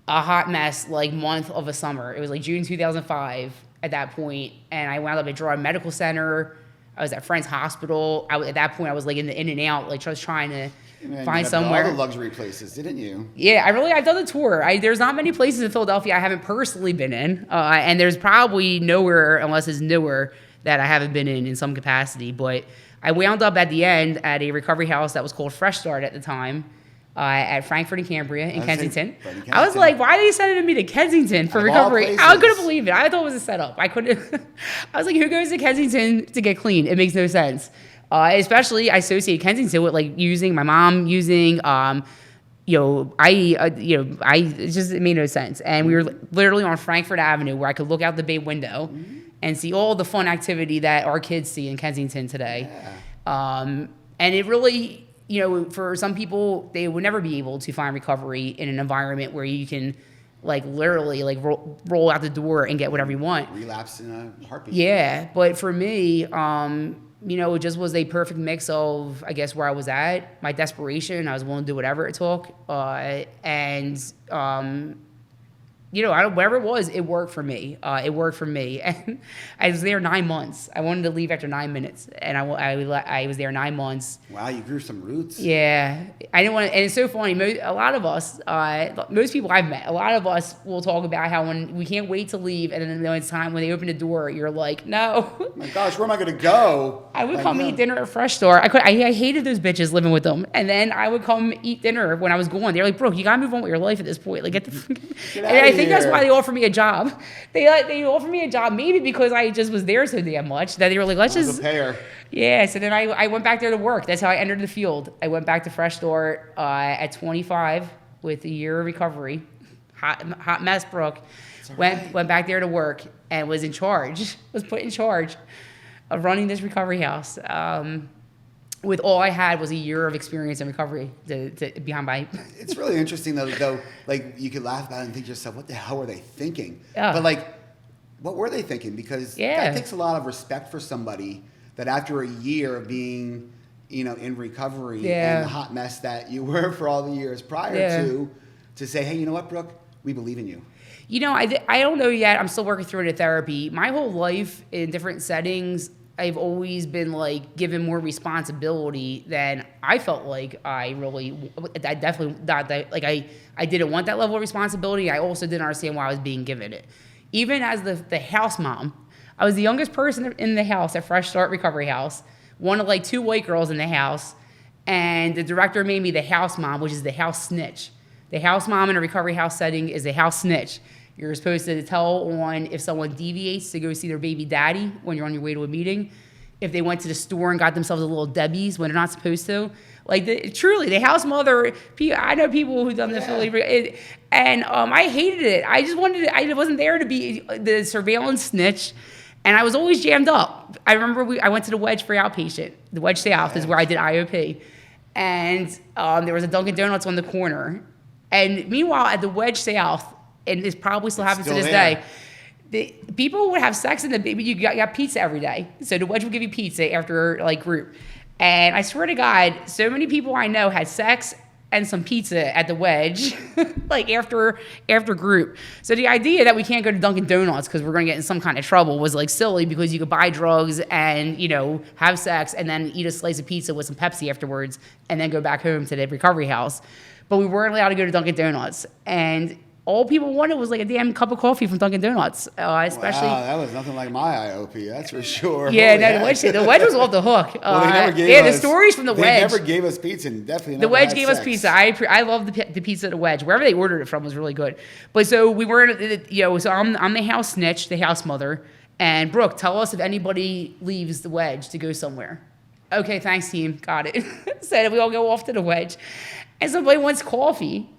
a hot mess, month of a summer. It was June 2005 at that point, and I wound up at Girard Medical Center. I was at friend's hospital. At that point, I was like in and out, like just trying to Man, find you somewhere. all the luxury places, didn't you? Yeah, I've done the tour. There's not many places in Philadelphia I haven't personally been in, and there's probably nowhere, unless it's newer, that I haven't been in some capacity. But I wound up at the end at a recovery house that was called Fresh Start at the time, at Frankfurt and Cambria in Kensington. I was like, why are they sending me to Kensington for recovery? I couldn't believe it. I thought it was a setup. I couldn't. I was like, who goes to Kensington to get clean? It makes no sense. Especially I associate Kensington with like my mom using, it made no sense. And we were literally on Frankfurt Avenue where I could look out the bay window and see all the fun activity that our kids see in Kensington today. Yeah. And it really, for some people, they would never be able to find recovery in an environment where you can like literally like roll out the door and get whatever you want. Relapse in a heartbeat. Yeah. But for me, it just was a perfect mix of, I guess, where I was at, my desperation. I was willing to do whatever it took. Whatever it was, it worked for me. And I was there 9 months. I wanted to leave after 9 minutes. And I was there 9 months. Wow, you grew some roots. Yeah. I didn't want to, and it's so funny. A lot of us, most people I've met, a lot of us will talk about how when we can't wait to leave, and then it's time when they open the door, you're like, no. Oh my gosh, where am I going to go? I would come eat dinner at Fresh Start. I hated those bitches living with them. And then I would come eat dinner when I was going. They're like, Brooke, you got to move on with your life at this point. Like, get out I think that's why they offered me a job. They offered me a job maybe because I just was there so damn much that they were like, let's just pay her. Yeah, so then I went back there to work. That's how I entered the field. I went back to Fresh Start at 25 with a year of recovery. Hot mess, Brooke. Went back there to work and was put in charge of running this recovery house. With all I had was a year of experience in recovery to behind my. It's really interesting though. Like you could laugh about it and think to yourself, "What the hell were they thinking?" Yeah. But like, what were they thinking? Because that takes a lot of respect for somebody that after a year of being, in recovery and the hot mess that you were for all the years prior to say, "Hey, you know what, Brooke? We believe in you." I don't know yet. I'm still working through it in therapy. My whole life in different settings, I've always been like given more responsibility than I felt like I definitely not that, like I didn't want that level of responsibility. I also didn't understand why I was being given it. Even as the house mom, I was the youngest person in the house at Fresh Start Recovery House, one of like 2 white girls in the house, and the director made me the house mom, which is the house snitch. The house mom in a recovery house setting is a house snitch. You're supposed to tell on if someone deviates to go see their baby daddy when you're on your way to a meeting, if they went to the store and got themselves a little Debbie's when they're not supposed to. Like, truly, the house mother, I know people who've done the Philly, and I hated it. I just I wasn't there to be the surveillance snitch, and I was always jammed up. I remember I went to the Wedge for outpatient. The Wedge South is where I did IOP, and there was a Dunkin' Donuts on the corner. And meanwhile, at the Wedge South, and this probably still happens to this day, people would have sex in you got pizza every day. So the Wedge would give you pizza after like group. And I swear to God, so many people I know had sex and some pizza at the Wedge, like after group. So the idea that we can't go to Dunkin' Donuts because we're going to get in some kind of trouble was like silly, because you could buy drugs and, have sex and then eat a slice of pizza with some Pepsi afterwards and then go back home to the recovery house. But we weren't allowed to go to Dunkin' Donuts. And all people wanted was like a damn cup of coffee from Dunkin' Donuts, especially. Wow, that was nothing like my IOP, that's for sure. Yeah, the Wedge was off the hook. Well, they never gave us, the stories from the Wedge. They never gave us pizza, and definitely never the Wedge had gave sex. us pizza. I love the pizza at the Wedge. Wherever they ordered it from was really good. But so we weren't, so I'm the house snitch, the house mother, and Brooke, tell us if anybody leaves the Wedge to go somewhere. Okay, thanks, team. Got it. Said we all go off to the Wedge, and somebody wants coffee.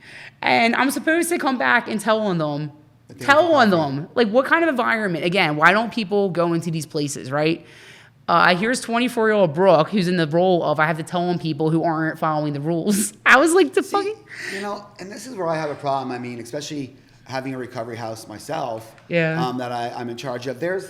And I'm supposed to come back and tell on them. Like, what kind of environment? Again, why don't people go into these places, right? Here's 24-year-old Brooke, who's in the role of I have to tell on people who aren't following the rules. I was like, and this is where I have a problem. I mean, especially having a recovery house myself, that I'm in charge of. There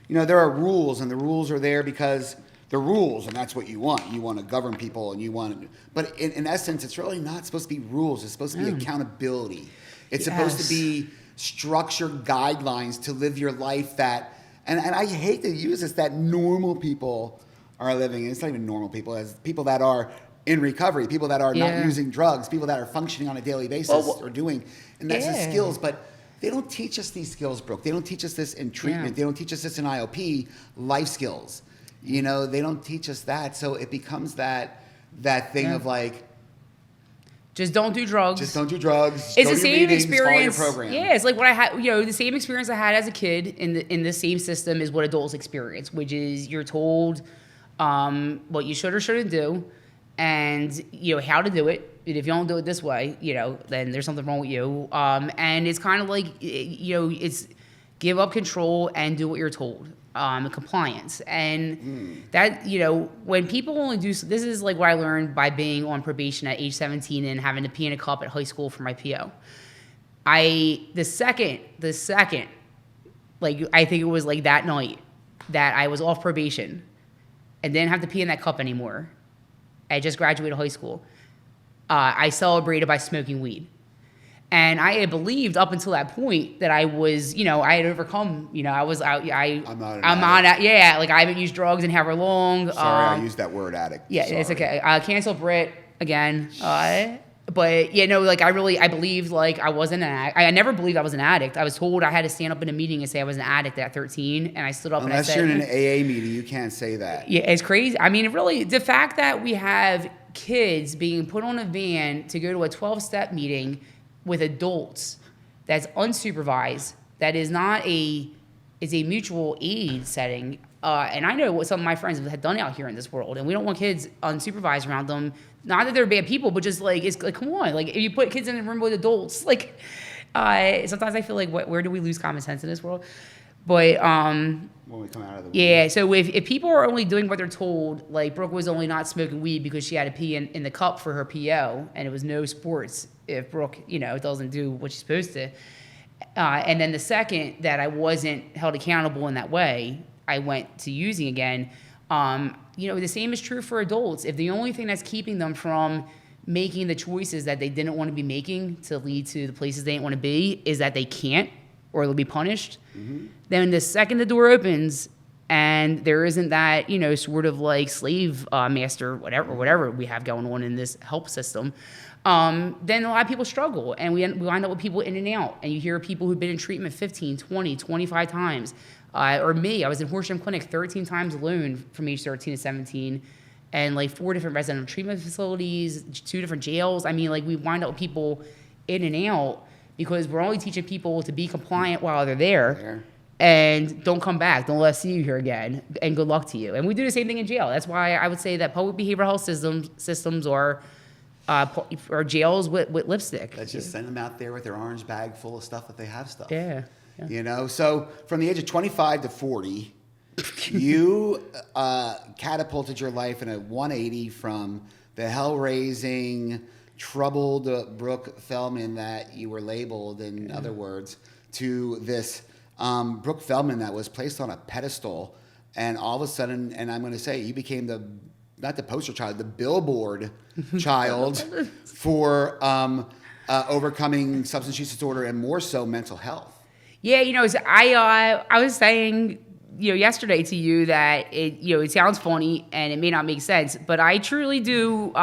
are rules, and the rules are there because the rules, and that's what you want. You want to govern people, and but in essence, it's really not supposed to be rules. It's supposed to be accountability. It's supposed to be structured guidelines to live your life and I hate to use this, that normal people are living, and it's not even normal people, as people that are in recovery, people that are Yeah. not using drugs, people that are functioning on a daily basis or doing, and that's the Yeah. skills. But they don't teach us these skills, Brooke. They don't teach us this in treatment. Yeah. They don't teach us this in IOP, life skills. You know, they don't teach us that. So it becomes that thing Yeah. of like, Just don't do drugs. just don't do drugs. It's go the to your same meetings, experience. follow your program. Yeah, it's like what I had. You know, the same experience I had as a kid in the same system is what adults experience, which is you're told what you should or shouldn't do, and you know how to do it. And if you don't do it this way, you know, then there's something wrong with you. And it's kind of like you know, it's give up control and do what you're told. Compliance. And that, you know, when people only do, this is like what I learned by being on probation at age 17 and having to pee in a cup at high school for my PO. The second, like, I think it was like that night that I was off probation and didn't have to pee in that cup anymore. I just graduated high school. I celebrated by smoking weed. And I had believed up until that point that I was, you know, I had overcome, you know, I'm not yeah, like I haven't used drugs in however long. Sorry, I used that word addict. Yeah, Sorry. it's okay. Cancel Britt again. But you know, like I believed like I wasn't an addict. I never believed I was an addict. I was told I had to stand up in a meeting and say I was an addict at 13, and I stood up Unless and I said, you're in an AA meeting, you can't say that. yeah, it's crazy. I mean, really, the fact that we have kids being put on a van to go to a 12-step meeting with adults that's unsupervised, that is a mutual aid setting. And I know what some of my friends have done out here in this world, and we don't want kids unsupervised around them. Not that they're bad people, but just like, it's like, come on, like if you put kids in a room with adults, like sometimes I feel like where do we lose common sense in this world? But When we come out of the yeah, so if people are only doing what they're told, like Brooke was only not smoking weed because she had to pee in the cup for her PO, and it was no sports if Brooke, you know, doesn't do what she's supposed to. And then the second that I wasn't held accountable in that way, I went to using again. You know, the same is true for adults. If the only thing that's keeping them from making the choices that they didn't want to be making to lead to the places they didn't want to be is that they can't or they'll be punished, then the second the door opens and there isn't that, you know, sort of like slave master, whatever we have going on in this help system, then a lot of people struggle, and we wind up with people in and out. And you hear people who've been in treatment 15, 20, 25 times. Or me, I was in Horsham Clinic 13 times alone from age 13 to 17, and like 4 different residential treatment facilities, 2 different jails. I mean, like we wind up with people in and out because we're only teaching people to be compliant while they're there. And don't come back. Don't let us see you here again. And good luck to you. And we do the same thing in jail. That's why I would say that public behavioral health systems are jails with lipstick. Let's just send them out there with their orange bag full of stuff that they have stuff. Yeah. You know, so from the age of 25 to 40, you catapulted your life in a 180 from the hell-raising, troubled Brooke Feldman that you were labeled, in other words, to this Brooke Feldman that was placed on a pedestal, and all of a sudden, and I'm going to say, you became not the poster child, the billboard child for overcoming substance use disorder and more so mental health. Yeah, you know, I was saying, you know, yesterday to you that it sounds funny and it may not make sense, but I truly do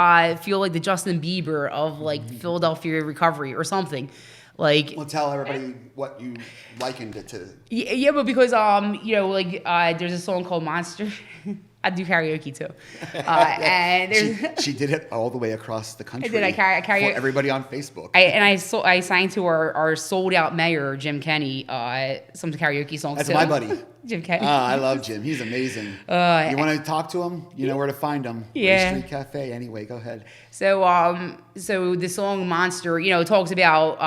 feel like the Justin Bieber of like Philadelphia recovery or something. Like, Well, tell everybody what you likened it to. Yeah, but because you know, like there's a song called Monster. I do karaoke too, and there's She did it all the way across the country. I karaoke for everybody on Facebook. I sang to our sold out mayor Jim Kenny some karaoke songs. That's too. my buddy. Jim Kenny. I love Jim. He's amazing. You want to talk to him? You know where to find him. Yeah. Ray Street Cafe. Anyway, go ahead. So the song Monster, you know, talks about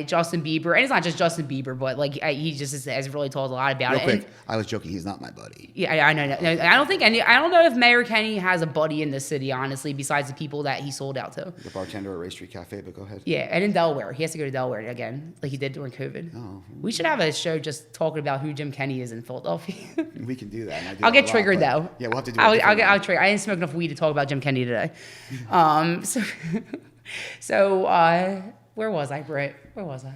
Justin Bieber, and it's not just Justin Bieber, but like he just has really told a lot about Real it. quick, And, I was joking. He's not my buddy. yeah, I know. No, I don't know if Mayor Kenny has a buddy in this city, honestly, besides the people that he sold out to. The bartender at Ray Street Cafe, but go ahead. Yeah, and in Delaware. He has to go to Delaware again, like he did during COVID. Oh. We should have a show just talking about who Jim Kenny is in Philadelphia. We can do that. And I do I'll that get a lot, triggered but- though. Yeah, we'll have to do it. I'll trigger. I didn't smoke enough weed to talk about Jim Kenny today. So where was I, Britt? Where was I?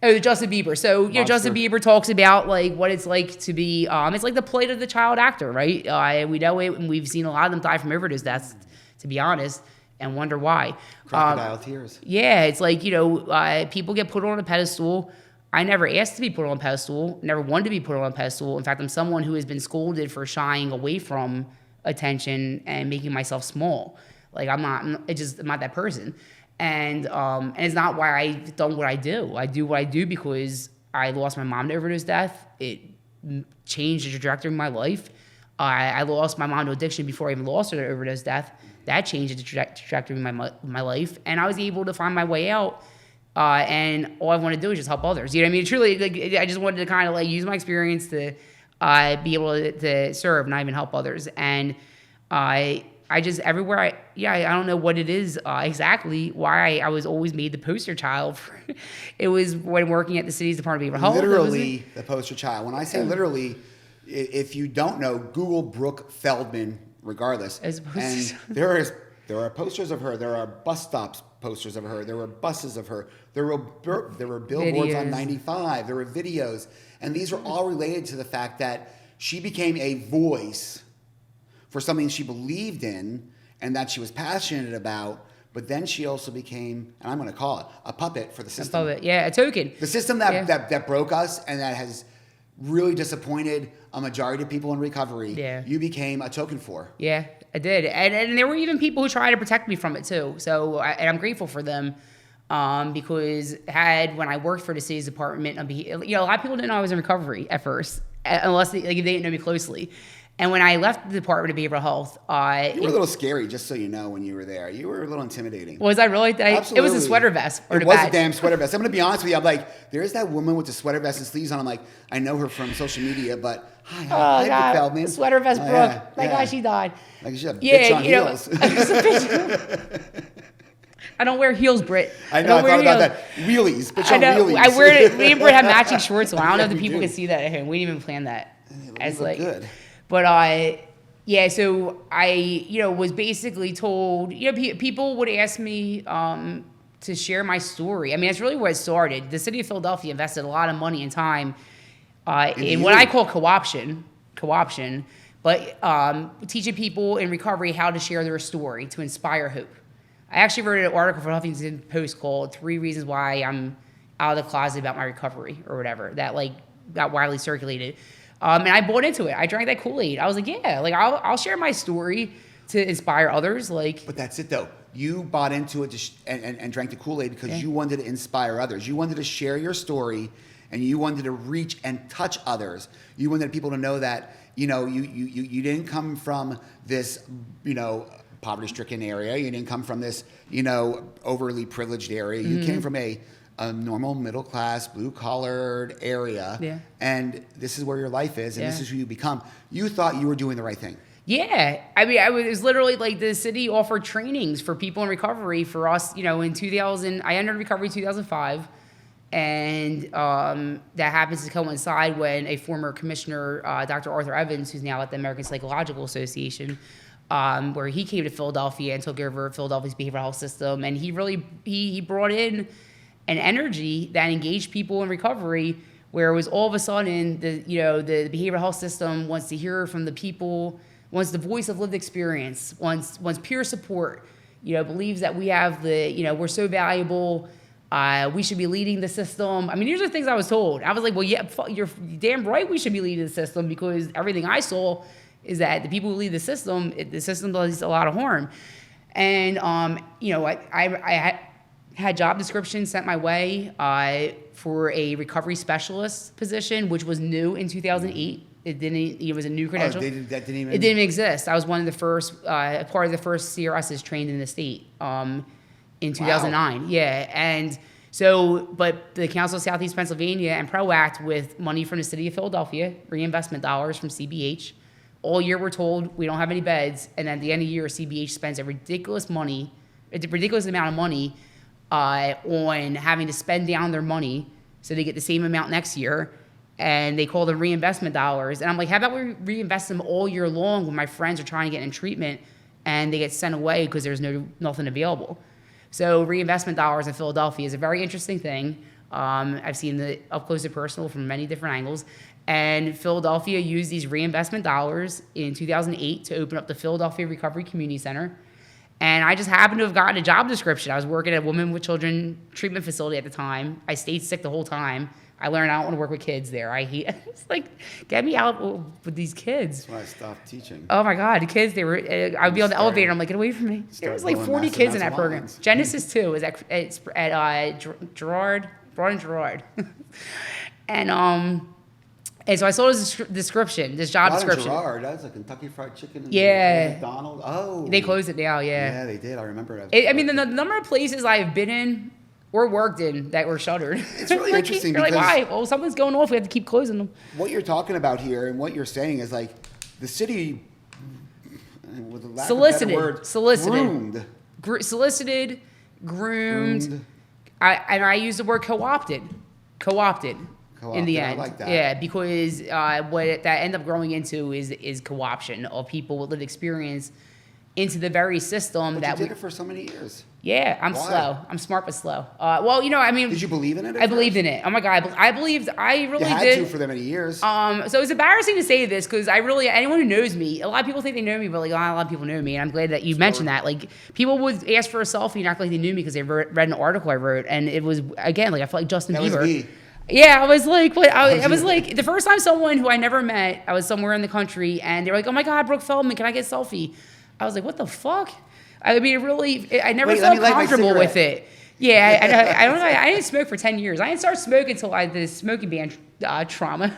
Oh, Justin Bieber. So, Justin Bieber talks about like what it's like to be, it's like the plight of the child actor, right? We know it, and we've seen a lot of them die from overdose deaths, to be honest, and wonder why. Crocodile tears. Yeah, it's like, people get put on a pedestal. I never asked to be put on a pedestal, never wanted to be put on a pedestal. In fact, I'm someone who has been scolded for shying away from attention and making myself small. Like, I'm not that person. And it's not why I've done what I do. I do what I do because I lost my mom to overdose death. It changed the trajectory of my life. I lost my mom to addiction before I even lost her to overdose death. That changed the trajectory of my life. And I was able to find my way out. And all I want to do is just help others. You know what I mean? Truly, like, I just wanted to kind of like use my experience to be able to serve, not even help others. And I just everywhere I don't know what it is exactly why I was always made the poster child. It was when working at the city's Department of Behavioral Health. Literally the poster child. When I say literally, if you don't know, Google Brooke Feldman. Regardless, and there are posters of her. There are bus stops posters of her. There were buses of her. There were billboards videos on 95. There were videos, and these were all related to the fact that she became a voice for something she believed in and that she was passionate about. But then she also became, and I'm going to call it, a puppet for the system. A puppet, yeah, a token. The system that broke us and that has really disappointed a majority of people in recovery. Yeah. You became a token for. Yeah, I did. And there were even people who tried to protect me from it too. So, and I'm grateful for them because when I worked for the city's department, a lot of people didn't know I was in recovery at first, unless they didn't know me closely. And when I left the Department of Behavioral Health, you were a little scary, just so you know, when you were there. You were a little intimidating. Was I really? Absolutely. It was a sweater vest. It was a damn sweater vest. I'm going to be honest with you. I'm like, there's that woman with the sweater vest and sleeves on. I'm like, I know her from social media, but hi, Brooke Feldman. Sweater vest, Brooke. God, she died. Like she had a bitch on heels. I don't wear heels, Britt. I know. I thought about that. Wheelies. Bitch on wheelies. I wear it. Me and Britt have matching shorts, so I don't know if the people can see that at home. We didn't even plan that. As like good. But yeah, so I, was basically told, people would ask me to share my story. I mean, that's really where it started. The city of Philadelphia invested a lot of money and time in what I call co-option, but teaching people in recovery how to share their story to inspire hope. I actually wrote an article for Huffington Post called 3 Reasons Why I'm Out of the Closet About My Recovery or whatever, that like got widely circulated. And I bought into it. I drank that Kool-Aid. I was like, yeah, like I'll share my story to inspire others. But that's it though. You bought into it and drank the Kool-Aid because you wanted to inspire others. You wanted to share your story, and you wanted to reach and touch others. You wanted people to know that you didn't come from this poverty-stricken area. You didn't come from this overly privileged area. You came from a normal middle-class, blue-collared area, and this is where your life is, and this is who you become. You thought you were doing the right thing. Yeah. I mean, it was literally like the city offered trainings for people in recovery for us, in 2000. I entered recovery in 2005, and that happens to coincide when a former commissioner, Dr. Arthur Evans, who's now at the American Psychological Association, where he came to Philadelphia and took over Philadelphia's behavioral health system, and he brought in an energy that engaged people in recovery, where it was all of a sudden the behavioral health system wants to hear from the people, wants the voice of lived experience, wants peer support, believes that we have we're so valuable, we should be leading the system. I mean, these are things I was told. I was like, well, yeah, you're damn right we should be leading the system, because everything I saw is that the people who lead the system does a lot of harm. And I had job descriptions sent my way for a recovery specialist position, which was new in 2008. It was a new credential. It didn't even exist. I was one of the first, part of the first CRSs trained in the state in 2009. Wow. Yeah, and so, but the Council of Southeast Pennsylvania and ProAct, with money from the city of Philadelphia, reinvestment dollars from CBH, all year we're told we don't have any beds, and at the end of the year, CBH spends a ridiculous amount of money on having to spend down their money so they get the same amount next year, and they call them reinvestment dollars. And I'm like, how about we reinvest them all year long when my friends are trying to get in treatment and they get sent away because there's nothing available? So reinvestment dollars in Philadelphia is a very interesting thing. I've seen the up close and personal from many different angles. And Philadelphia used these reinvestment dollars in 2008 to open up the Philadelphia Recovery Community Center. And I just happened to have gotten a job description. I was working at a women with children treatment facility at the time. I stayed sick the whole time. I learned I don't want to work with kids there. It's like, get me out with these kids. That's why I stopped teaching. Oh my God, the kids, I would be on the elevator. I'm like, get away from me. There was like 40 kids in that program. Lines. Genesis 2 is at Gerard, Broad and Gerard. And so I saw this description, this job description. Gerard, that's a Kentucky Fried Chicken and McDonald's. Oh. They closed it now, yeah. Yeah, they did. I remember. I mean, the number of places I've been in or worked in that were shuttered. It's really interesting you're because... like, why? Well, something's going off. We have to keep closing them. What you're talking about here and what you're saying is like the city, with the lack solicited, of a better word, solicited, groomed. I use the word co-opted in the end. I like that. Yeah, because what that end up growing into is co-option of people with lived experience into the very system but that you did it for so many years. Yeah, I'm Why? slow. I'm smart but slow. Well, I mean, did you believe in it? I believed in it. Oh my God, I really you had did. to for that many years. So it's embarrassing to say this because anyone who knows me, a lot of people think they know me, but like not a lot of people know me, and I'm glad that you mentioned that. Like people would ask for a selfie and act like they knew me because they read an article I wrote, and it was again like I felt like Justin Bieber. Was me. Yeah, I was like, what? I was like, the first time someone who I never met, I was somewhere in the country, and they were like, oh my God, Brooke Feldman, can I get a selfie? I was like, what the fuck? I mean, I never felt comfortable with it. Yeah, I don't know. I didn't smoke for 10 years. I didn't start smoking until I did this smoking ban trauma.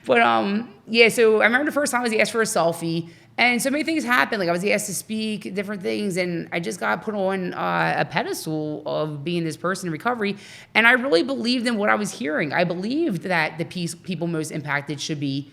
But yeah, so I remember the first time I was asked for a selfie, and so many things happened. Like I was asked to speak different things, and I just got put on a pedestal of being this person in recovery. And I really believed in what I was hearing. I believed that the people most impacted should be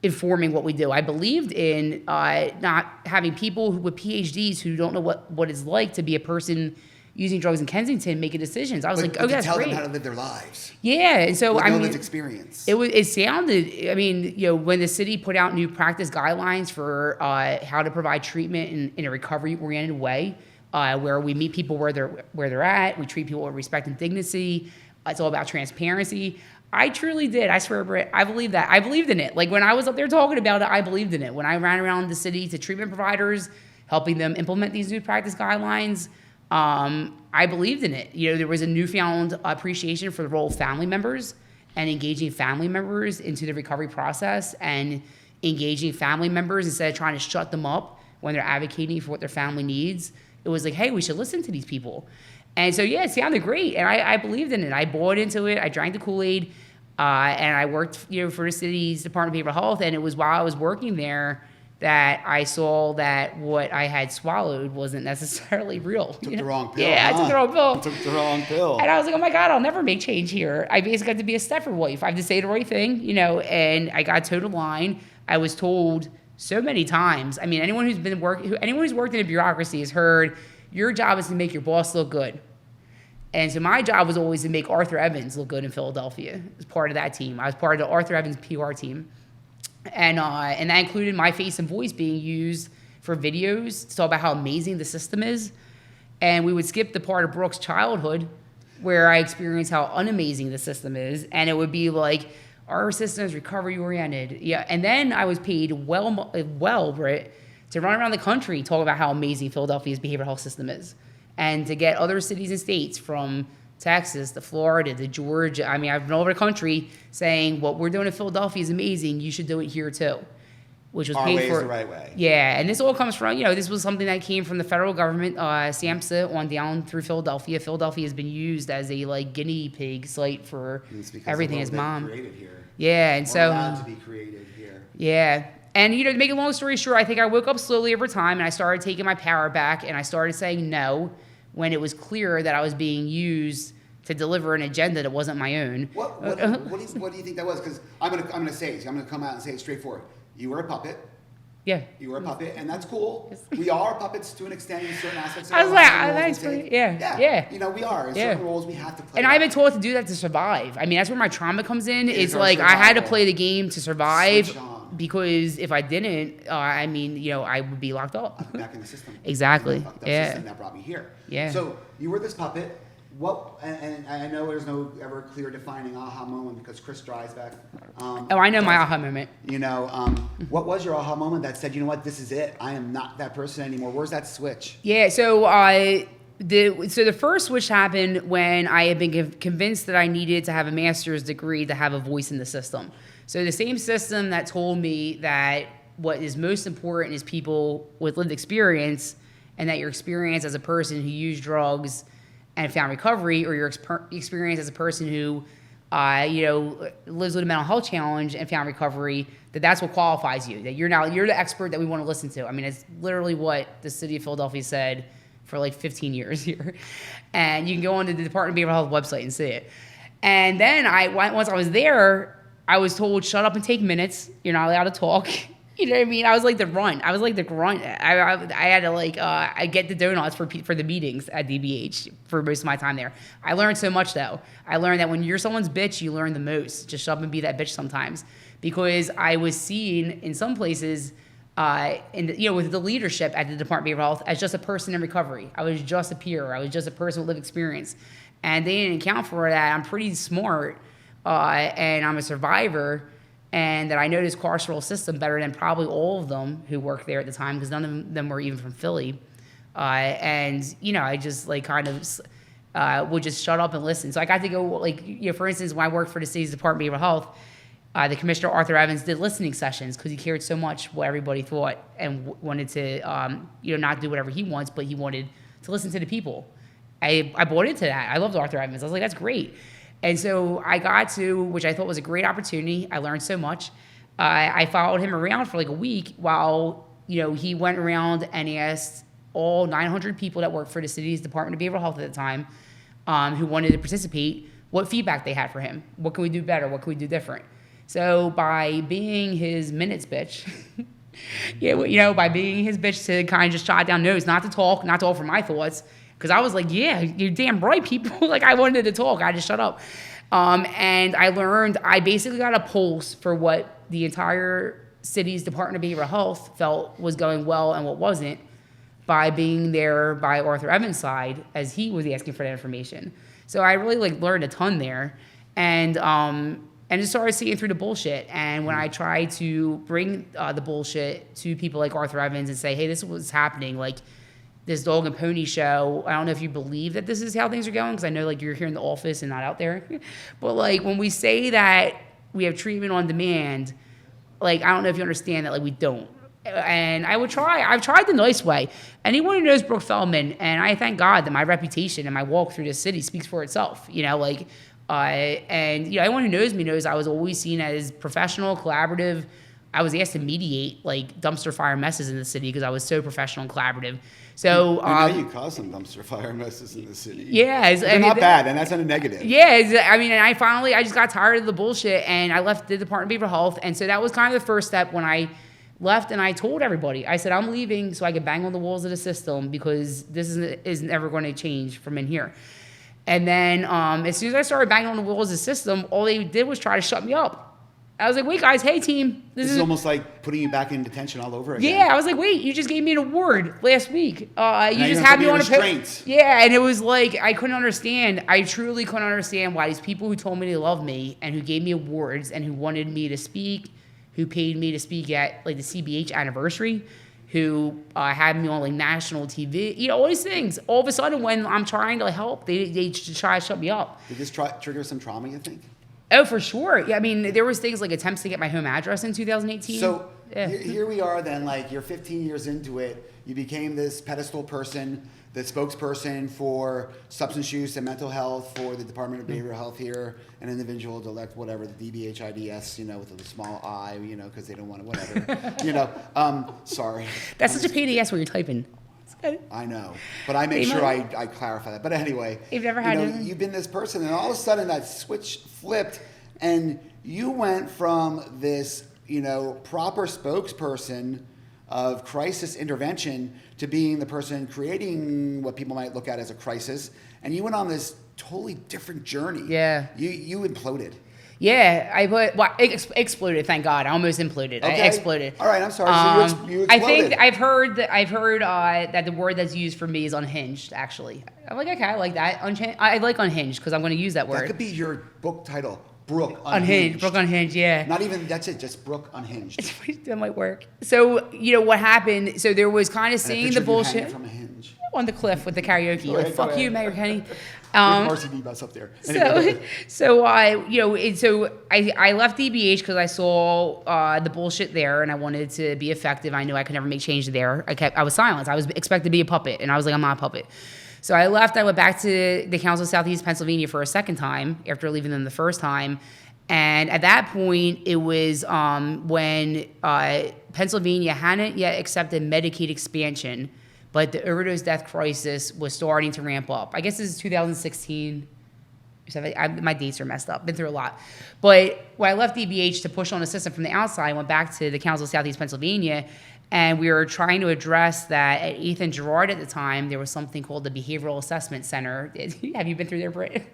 informing what we do. I believed in not having people with PhDs who don't know what it's like to be a person using drugs in Kensington making decisions. I was like, oh, that's tell great. them how to live their lives. Yeah, and so I mean, lived experience. It sounded. I mean, when the city put out new practice guidelines for how to provide treatment in a recovery-oriented way, where we meet people where they're at, we treat people with respect and dignity. It's all about transparency. I truly did. I swear, Britt, I believe that. I believed in it. Like when I was up there talking about it, I believed in it. When I ran around the city to treatment providers, helping them implement these new practice guidelines, I believed in it. There was a newfound appreciation for the role of family members and engaging family members into the recovery process and engaging family members instead of trying to shut them up when they're advocating for what their family needs. It was like, hey, we should listen to these people. And so, yeah, it sounded great, and I believed in it. I bought into it. I drank the Kool-Aid, and I worked, for the city's Department of Behavioral Health. And it was while I was working there that I saw that what I had swallowed wasn't necessarily real. Took the wrong pill. Yeah, I took the wrong pill. Took the wrong pill. And I was like, oh my God, I'll never make change here. I basically got to be a Stepford wife. I have to say the right thing, and I got toed the line. I was told so many times. I mean, anyone who's worked in a bureaucracy has heard your job is to make your boss look good. And so my job was always to make Arthur Evans look good in Philadelphia as part of that team. I was part of the Arthur Evans PR team. And that included my face and voice being used for videos to talk about how amazing the system is. And we would skip the part of Brooke's childhood where I experienced how unamazing the system is. And it would be like, our system is recovery-oriented. Yeah, and then I was paid well, Britt, to run around the country talking about how amazing Philadelphia's behavioral health system is. And to get other cities and states from Texas to Florida to Georgia. I mean, I've been all over the country saying what we're doing in Philadelphia is amazing. You should do it here too, which was paid for. The right way. Yeah, and this all comes from this was something that came from the federal government, SAMHSA on down through Philadelphia. Philadelphia has been used as a guinea pig site for everything as mom. Created here. Yeah, and so allowed to be created here. Yeah. And, to make a long story short, I think I woke up slowly over time and I started taking my power back and I started saying no when it was clear that I was being used to deliver an agenda that wasn't my own. What do you think that was? Because I'm gonna say it. I'm gonna come out and say it straightforward. You were a puppet. Yeah. You were a puppet, and that's cool. We are puppets to an extent in certain aspects. I was like, that's pretty, yeah. We are. In certain roles, we have to play. And I've been taught to do that to survive. I mean, that's where my trauma comes in. It's like I had to play the game to survive. Because if I didn't, I would be locked up. Back in the system. Exactly. The system that brought me here. Yeah. So you were this puppet. and I know there's no ever clear defining aha moment because Chris Dreisbeck. I know my aha moment. What was your aha moment that said, you know what, this is it? I am not that person anymore. Where's that switch? Yeah, so the first switch happened when I had been convinced that I needed to have a master's degree to have a voice in the system. So the same system that told me that what is most important is people with lived experience, and that your experience as a person who used drugs and found recovery, or your experience as a person who, lives with a mental health challenge and found recovery, that's what qualifies you. That you're the expert that we want to listen to. I mean, it's literally what the city of Philadelphia said for like 15 years here, and you can go on to the Department of Behavioral Health website and see it. And then once I was there, I was told, shut up and take minutes. You're not allowed to talk. You know what I mean? I was like the runt. I was like the grunt. I had to I get the donuts for the meetings at DBH for most of my time there. I learned so much though. I learned that when you're someone's bitch, you learn the most. Just shut up and be that bitch sometimes. Because I was seen in some places, with the leadership at the Department of Behavioral Health as just a person in recovery. I was just a peer. I was just a person with lived experience, and they didn't account for that. I'm pretty smart, and I'm a survivor. And that I know this carceral system better than probably all of them who worked there at the time, because none of them were even from Philly. I just would just shut up and listen. So I got to go, for instance, when I worked for the city's Department of Behavioral Health, the Commissioner Arthur Evans did listening sessions because he cared so much what everybody thought and wanted to, not do whatever he wants, but he wanted to listen to the people. I bought into that. I loved Arthur Evans. I was like, that's great. And so I got to, which I thought was a great opportunity. I learned so much. I followed him around for like a week while, he went around and asked all 900 people that worked for the city's Department of Behavioral Health at the time, who wanted to participate, what feedback they had for him. What can we do better? What can we do different? So by being his minutes bitch, by being his bitch to kind of just jot down notes, not to offer my thoughts, because I was like, yeah, you're damn right, people. I wanted to talk. I just shut up. And I basically got a pulse for what the entire city's Department of Behavioral Health felt was going well and what wasn't by being there by Arthur Evans' side as he was asking for that information. So I really learned a ton there. And just started seeing through the bullshit. And when I tried to bring the bullshit to people like Arthur Evans and say, hey, this is what's happening, this dog and pony show, I don't know if you believe that this is how things are going, because I know you're here in the office and not out there. But when we say that we have treatment on demand, I don't know if you understand that we don't. And I've tried the nice way. Anyone who knows Brooke Feldman, and I thank God that my reputation and my walk through this city speaks for itself, anyone who knows me knows I was always seen as professional, collaborative. I was asked to mediate dumpster fire messes in the city because I was so professional and collaborative. So I know you caused some dumpster fire messes in the city. Yeah, they're not bad, and that's not a negative. Yeah, and I just got tired of the bullshit, and I left the Department of Behavioral Health, and so that was kind of the first step when I left, and I told everybody. I said, I'm leaving so I could bang on the walls of the system because this isn't ever going to change from in here. And then as soon as I started banging on the walls of the system, all they did was try to shut me up. I was like, wait, guys, hey, team. This is almost like putting you back in detention all over again. Yeah, I was like, wait, you just gave me an award last week. You just had me on restraints. Yeah, and it was I couldn't understand. I truly couldn't understand why these people who told me they loved me and who gave me awards and who wanted me to speak, who paid me to speak at the CBH anniversary, who had me on national TV, all these things. All of a sudden, when I'm trying to help, they try to shut me up. Did this trigger some trauma, you think? Oh, for sure. Yeah, I mean, there was things like attempts to get my home address in 2018. So here we are then, you're 15 years into it. You became this pedestal person, the spokesperson for substance use and mental health for the Department of Behavioral Health here, an individual to elect whatever, the DBHIDS, with a small I, because they don't want it, whatever. Sorry. That's such a pain in the ass when you're typing. I know, but I make sure I clarify that. But anyway, you've never had you've been this person, and all of a sudden that switch flipped, and you went from this, proper spokesperson of crisis intervention to being the person creating what people might look at as a crisis, and you went on this totally different journey. Yeah, you imploded. Yeah, it exploded. Thank God, I almost imploded. Okay. I exploded. All right, I'm sorry. So you I exploded. think I've heard that the word that's used for me is unhinged. Actually, I'm like, okay, I like that. I like unhinged because I'm going to use that word. That could be your book title, Brooke Unhinged. Brooke Unhinged. Yeah. Not even that's it. Just Brooke Unhinged. That might work. So what happened? So there was kind of And a seeing picture the of you hanging bullshit from a hinge. on the cliff with the karaoke. Go Like, ahead, fuck go you, ahead. Mayor Kenny. There's RCD bus up there. Anyway, So I left DBH because I saw the bullshit there, and I wanted to be effective. I knew I could never make change there. I was silenced. I was expected to be a puppet, and I was like, I'm not a puppet. So I left. I went back to the Council of Southeast Pennsylvania for a second time after leaving them the first time. And at that point, it was when Pennsylvania hadn't yet accepted Medicaid expansion, but the overdose death crisis was starting to ramp up. I guess this is 2016. My dates are messed up. Been through a lot. But when I left DBH to push on a system from the outside, I went back to the Council of Southeast Pennsylvania, and we were trying to address that at 8th and Girard at the time. There was something called the Behavioral Assessment Center. Have you been through there, Britt?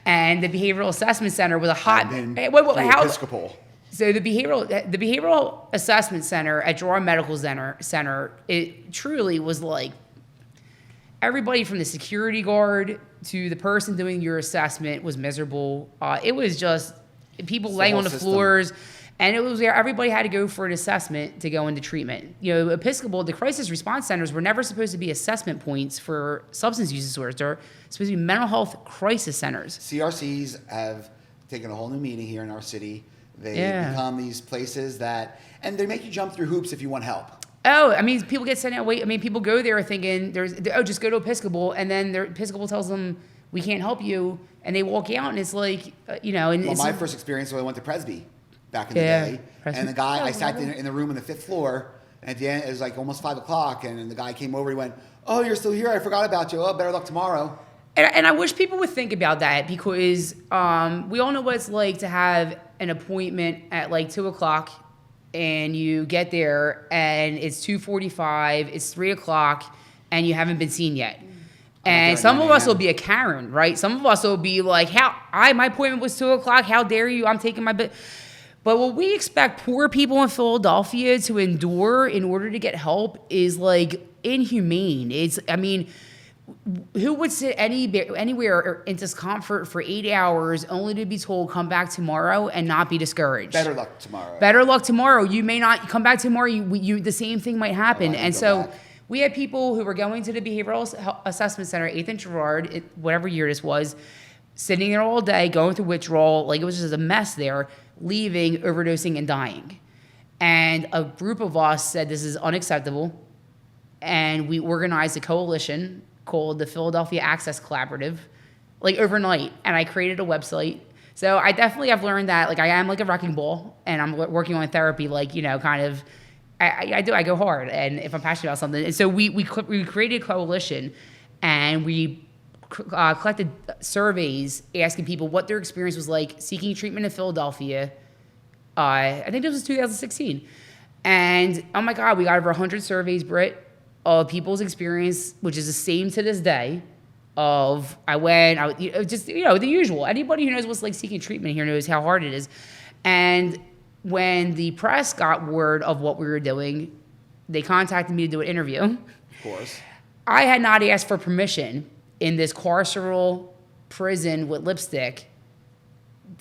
And the Behavioral Assessment Center was a hot... Episcopal. So the behavioral assessment center at Girard Medical Center, it truly was like everybody from the security guard to the person doing your assessment was miserable. It was just people laying on the floors, and it was where everybody had to go for an assessment to go into treatment. Episcopal, the crisis response centers were never supposed to be assessment points for substance use disorders. They're supposed to be mental health crisis centers. CRCs have taken a whole new meaning here in our city. They become these places and they make you jump through hoops if you want help. Oh, I mean, people get sent out. People go there thinking just go to Episcopal, and then their Episcopal tells them we can't help you, and they walk out, and it's like, And my first experience was I went to Presby back in the day, and the guy I sat in the room on the 5th floor, and at the end it was like almost 5 o'clock, and the guy came over. He went, "Oh, you're still here? I forgot about you. Oh, better luck tomorrow." And I wish people would think about that because we all know what it's like to have an appointment at like 2 o'clock and you get there and it's 2:45, it's 3 o'clock and you haven't been seen yet. And some of us will be a Karen, right? Some of us will be like, my appointment was 2 o'clock. How dare you? I'm taking my bit. But what we expect poor people in Philadelphia to endure in order to get help is like inhumane. Who would sit anywhere in discomfort for 8 hours only to be told come back tomorrow and not be discouraged? Better luck tomorrow. Better luck tomorrow. You may not come back tomorrow. The same thing might happen. And so we had people who were going to the Behavioral Assessment Center, 8th and Girard, whatever year this was, sitting there all day, going through withdrawal. Like it was just a mess there, leaving, overdosing, and dying. And a group of us said this is unacceptable. And we organized a coalition called the Philadelphia Access Collaborative, like overnight, and I created a website. So I definitely have learned that, like I am like a wrecking ball, and I'm working on therapy, like kind of. I go hard, and if I'm passionate about something, and so we created a coalition, and we collected surveys asking people what their experience was like seeking treatment in Philadelphia. I think this was 2016, and oh my God, we got over 100 surveys, Britt, of people's experience, which is the same to this day. The usual. Anybody who knows what's like seeking treatment here knows how hard it is. And when the press got word of what we were doing, they contacted me to do an interview. Of course. I had not asked for permission in this carceral prison with lipstick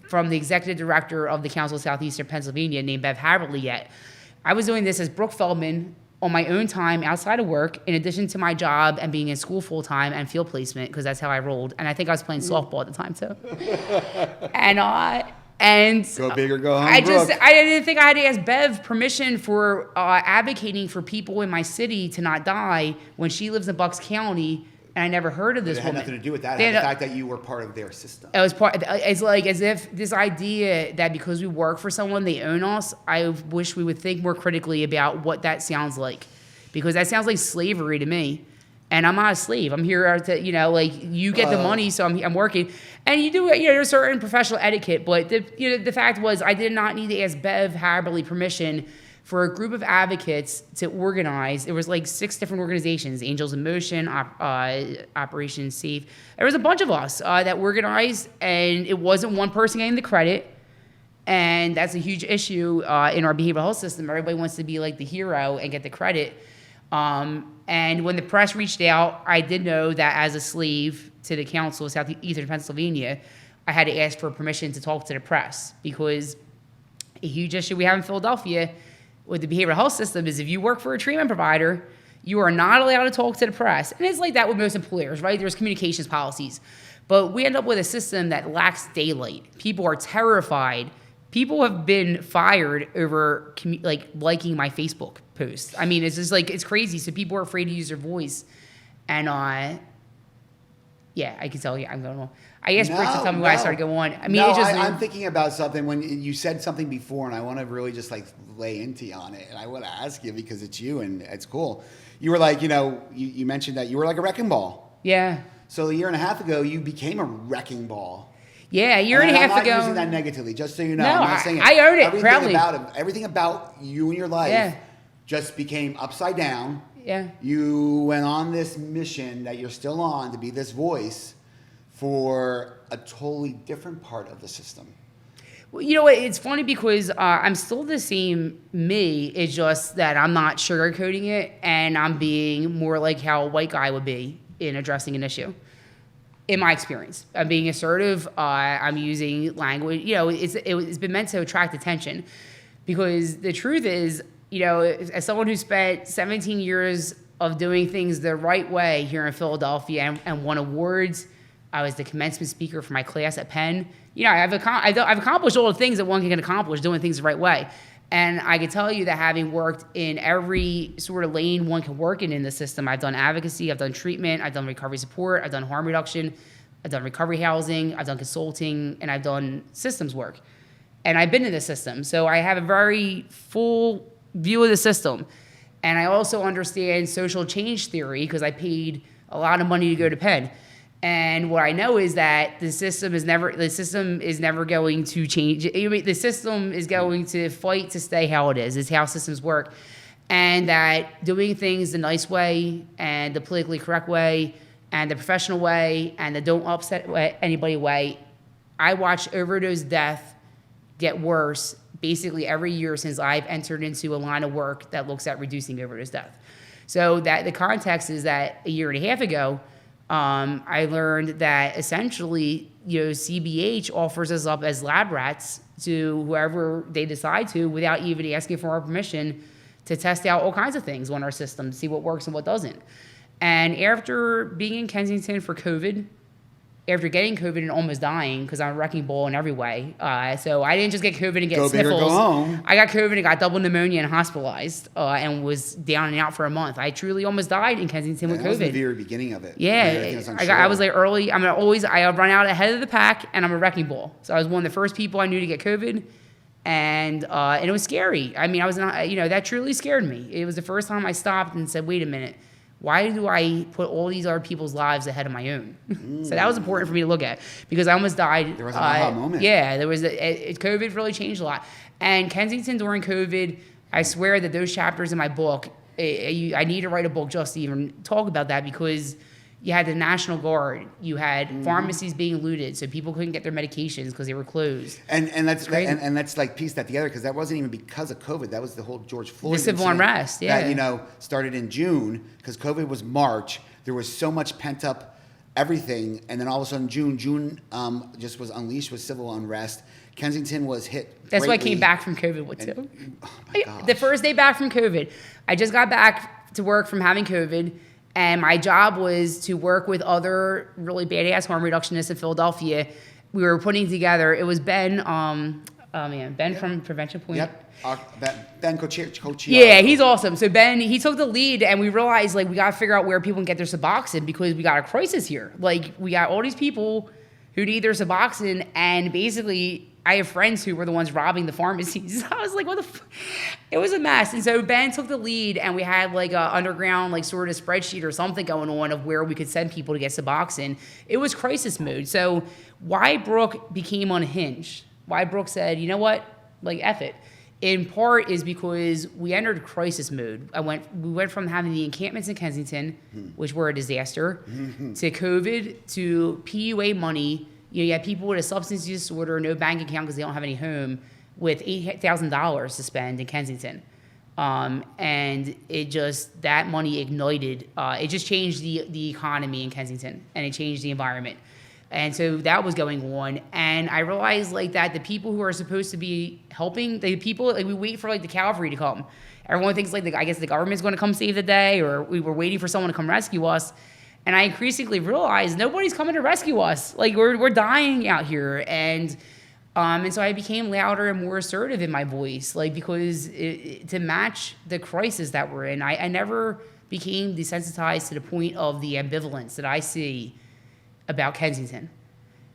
from the executive director of the Council of Southeastern Pennsylvania named Bev Haverly yet. I was doing this as Brooke Feldman on my own time outside of work, in addition to my job and being in school full time and field placement, because that's how I rolled. And I think I was playing softball at the time too. And go big or go home. I didn't think I had to ask Bev permission for advocating for people in my city to not die when she lives in Bucks County. And I never heard of this woman. It had nothing to do with that. It had the fact that you were part of their system. It was it's like as if this idea that because we work for someone, they own us. I wish we would think more critically about what that sounds like, because that sounds like slavery to me. And I'm not a slave. I'm here to, you get the money, so I'm working. And you do, there's certain professional etiquette. But the fact was, I did not need to ask Bev Haverly permission for a group of advocates to organize. There was like 6 different organizations: Angels in Motion, Operation Safe. There was a bunch of us that organized, and it wasn't one person getting the credit. And that's a huge issue in our behavioral health system. Everybody wants to be like the hero and get the credit. And when the press reached out, I did know that as a slave to the council of Southeastern Pennsylvania, I had to ask for permission to talk to the press, because a huge issue we have in Philadelphia with the behavioral health system is if you work for a treatment provider, you are not allowed to talk to the press. And it's like that with most employers, right? There's communications policies. But we end up with a system that lacks daylight. People are terrified. People have been fired over liking my Facebook post. I mean, it's just like, it's crazy. So people are afraid to use their voice. And yeah, I can tell you, I'm going on. I asked Brooke to tell me why I started going on. I mean, I'm thinking about something when you said something before, and I want to really just like lay into you on it. And I want to ask you because it's you and it's cool. You were like, you mentioned that you were like a wrecking ball. Yeah. So a year and a half ago, you became a wrecking ball. Yeah, a year and a half ago. I'm not using that negatively, just so you know. No, I'm not saying it. I own it proudly. Everything about you and your life just became upside down. Yeah. You went on this mission that you're still on to be this voice for a totally different part of the system. Well, you know what? It's funny because I'm still the same me. It's just that I'm not sugarcoating it, and I'm being more like how a white guy would be in addressing an issue. In my experience, I'm being assertive. I'm using language. It's been meant to attract attention, because the truth is, as someone who spent 17 years of doing things the right way here in Philadelphia and won awards. I was the commencement speaker for my class at Penn. I've accomplished all the things that one can accomplish doing things the right way. And I can tell you that having worked in every sort of lane one can work in the system, I've done advocacy, I've done treatment, I've done recovery support, I've done harm reduction, I've done recovery housing, I've done consulting, and I've done systems work. And I've been in the system. So I have a very full view of the system. And I also understand social change theory because I paid a lot of money to go to Penn. And what I know is that the system is never going to change. The system is going to fight to stay how it is. It's how systems work. And that doing things the nice way and the politically correct way and the professional way and the don't upset anybody way, I watched overdose death get worse basically every year since I've entered into a line of work that looks at reducing overdose death. So that the context is that a year and a half ago, I learned that essentially, CBH offers us up as lab rats to whoever they decide to without even asking for our permission to test out all kinds of things on our system to see what works and what doesn't. And after being in Kensington for COVID, after getting COVID and almost dying, because I'm a wrecking ball in every way. So I didn't just get COVID and get sniffles. Go big or go home. I got COVID and got double pneumonia and hospitalized and was down and out for a month. I truly almost died in Kensington with COVID. That was the very beginning of it. Yeah. I was like early. I run out ahead of the pack, and I'm a wrecking ball. So I was one of the first people I knew to get COVID. And it was scary. I mean, I was not, that truly scared me. It was the first time I stopped and said, wait a minute. Why do I put all these other people's lives ahead of my own? So that was important for me to look at because I almost died. There was an aha moment. Yeah, there was. COVID really changed a lot. And Kensington during COVID, I swear that those chapters in my book, I need to write a book just to even talk about that because you had the National Guard, you had pharmacies being looted, so people couldn't get their medications because they were closed. And that's like piece that together because that wasn't even because of COVID. That was the whole George Floyd. The civil unrest, yeah. That started in June because COVID was March. There was so much pent up everything, and then all of a sudden June just was unleashed with civil unrest. Kensington was hit. That's why I came back from COVID with too. Oh my gosh. The first day back from COVID, I just got back to work from having COVID. And my job was to work with other really badass harm reductionists in Philadelphia. We were putting together, it was Ben from Prevention Point. Yep, Ben Cochillo. Yeah, he's awesome. So Ben, he took the lead and we realized we got to figure out where people can get their Suboxone because we got a crisis here. We got all these people who need their Suboxone and basically I have friends who were the ones robbing the pharmacies. I was like, what the It was a mess. And so Ben took the lead and we had an underground sort of spreadsheet or something going on of where we could send people to get Suboxone. It was crisis mode. So why Brooke became unhinged, why Brooke said, you know what, F it, in part is because we entered crisis mode. We went from having the encampments in Kensington, which were a disaster, to COVID, to PUA money. You had people with a substance use disorder, no bank account because they don't have any home, with $8,000 to spend in Kensington. And it just, that money ignited, it just changed the economy in Kensington, and it changed the environment. And so that was going on. And I realized like that the people who are supposed to be helping, the people, like we wait for like the cavalry to come. Everyone thinks like, I guess the government's going to come save the day, or we were waiting for someone to come rescue us. And I increasingly realized nobody's coming to rescue us. Like we're dying out here. And so I became louder and more assertive in my voice, like because to match the crisis that we're in. I never became desensitized to the point of the ambivalence that I see about Kensington.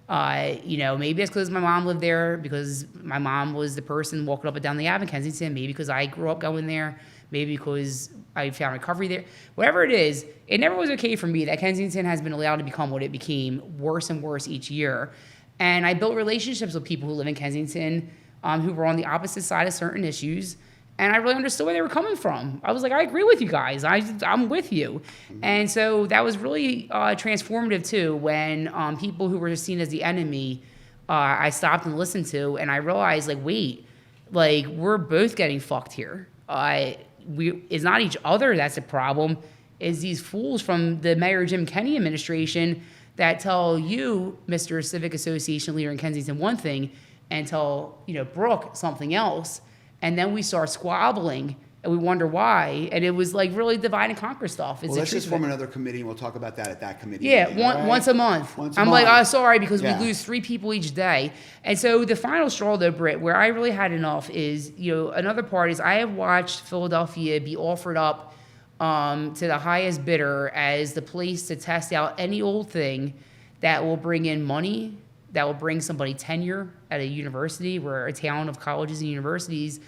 Maybe it's because my mom lived there, because my mom was the person walking up and down the Ave in Kensington, maybe because I grew up going there, maybe because I found recovery there. Whatever it is, it never was okay for me that Kensington has been allowed to become what it became, worse and worse each year. And I built relationships with people who live in Kensington who were on the opposite side of certain issues. And I really understood where they were coming from. I was like, I agree with you guys. I'm with you. And so that was really transformative, too, when people who were seen as the enemy, I stopped and listened to. And I realized, like, wait, like, we're both getting fucked here. It's not each other that's a problem. It's these fools from the Mayor Jim Kenney administration that tell you, Mr. Civic Association leader in Kensington, one thing, and tell, Brooke something else. And then we start squabbling, and we wonder why. And it was like really divide and conquer stuff. Well, let's just form another committee, and we'll talk about that at that committee. Yeah, meeting, right? once a month. I'm like, oh, sorry, because we lose 3 people each day. And so the final straw, though, Britt, where I really had enough is, another part is I have watched Philadelphia be offered up to the highest bidder as the place to test out any old thing that will bring in money, that will bring somebody tenure at a university, or a town of colleges and universities,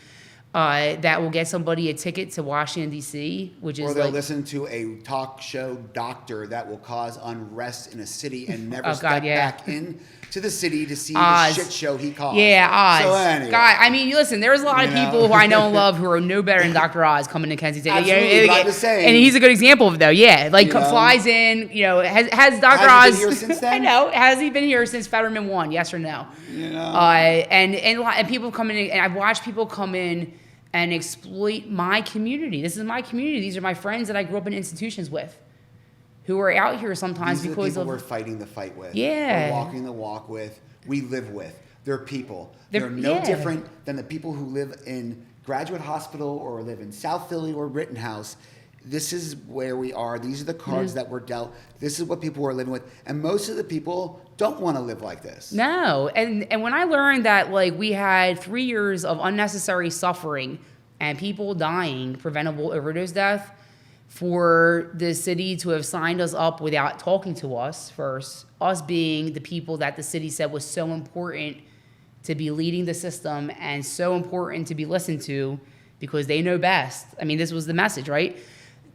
that will get somebody a ticket to Washington, D.C., which is or they'll listen to a talk show doctor that will cause unrest in a city and never step back in to the city to see the shit show he caused. Yeah, Oz. So anyway. God, I mean, listen, there's a lot of people who I know and love who are no better than Dr. Oz coming to Kensington. Absolutely, but I'm just saying. And he's a good example of it, though. Yeah, like flies in. Has Dr. Has Oz he been here since then? I know. Has he been here since Fetterman won? Yes or no? And people come in, and I've watched people come in and exploit my community. This is my community. These are my friends that I grew up in institutions with, who are out here sometimes These are because the people of we're fighting the fight with. Yeah. We're walking the walk with. We live with. They're people. They're no different than the people who live in Graduate Hospital or live in South Philly or Rittenhouse. This is where we are. These are the cards that were dealt. This is what people are living with. And most of the people don't want to live like this. No. And when I learned that, like, we had 3 years of unnecessary suffering and people dying, preventable overdose death, for the city to have signed us up without talking to us first, us being the people that the city said was so important to be leading the system and so important to be listened to because they know best. I mean, this was the message, right?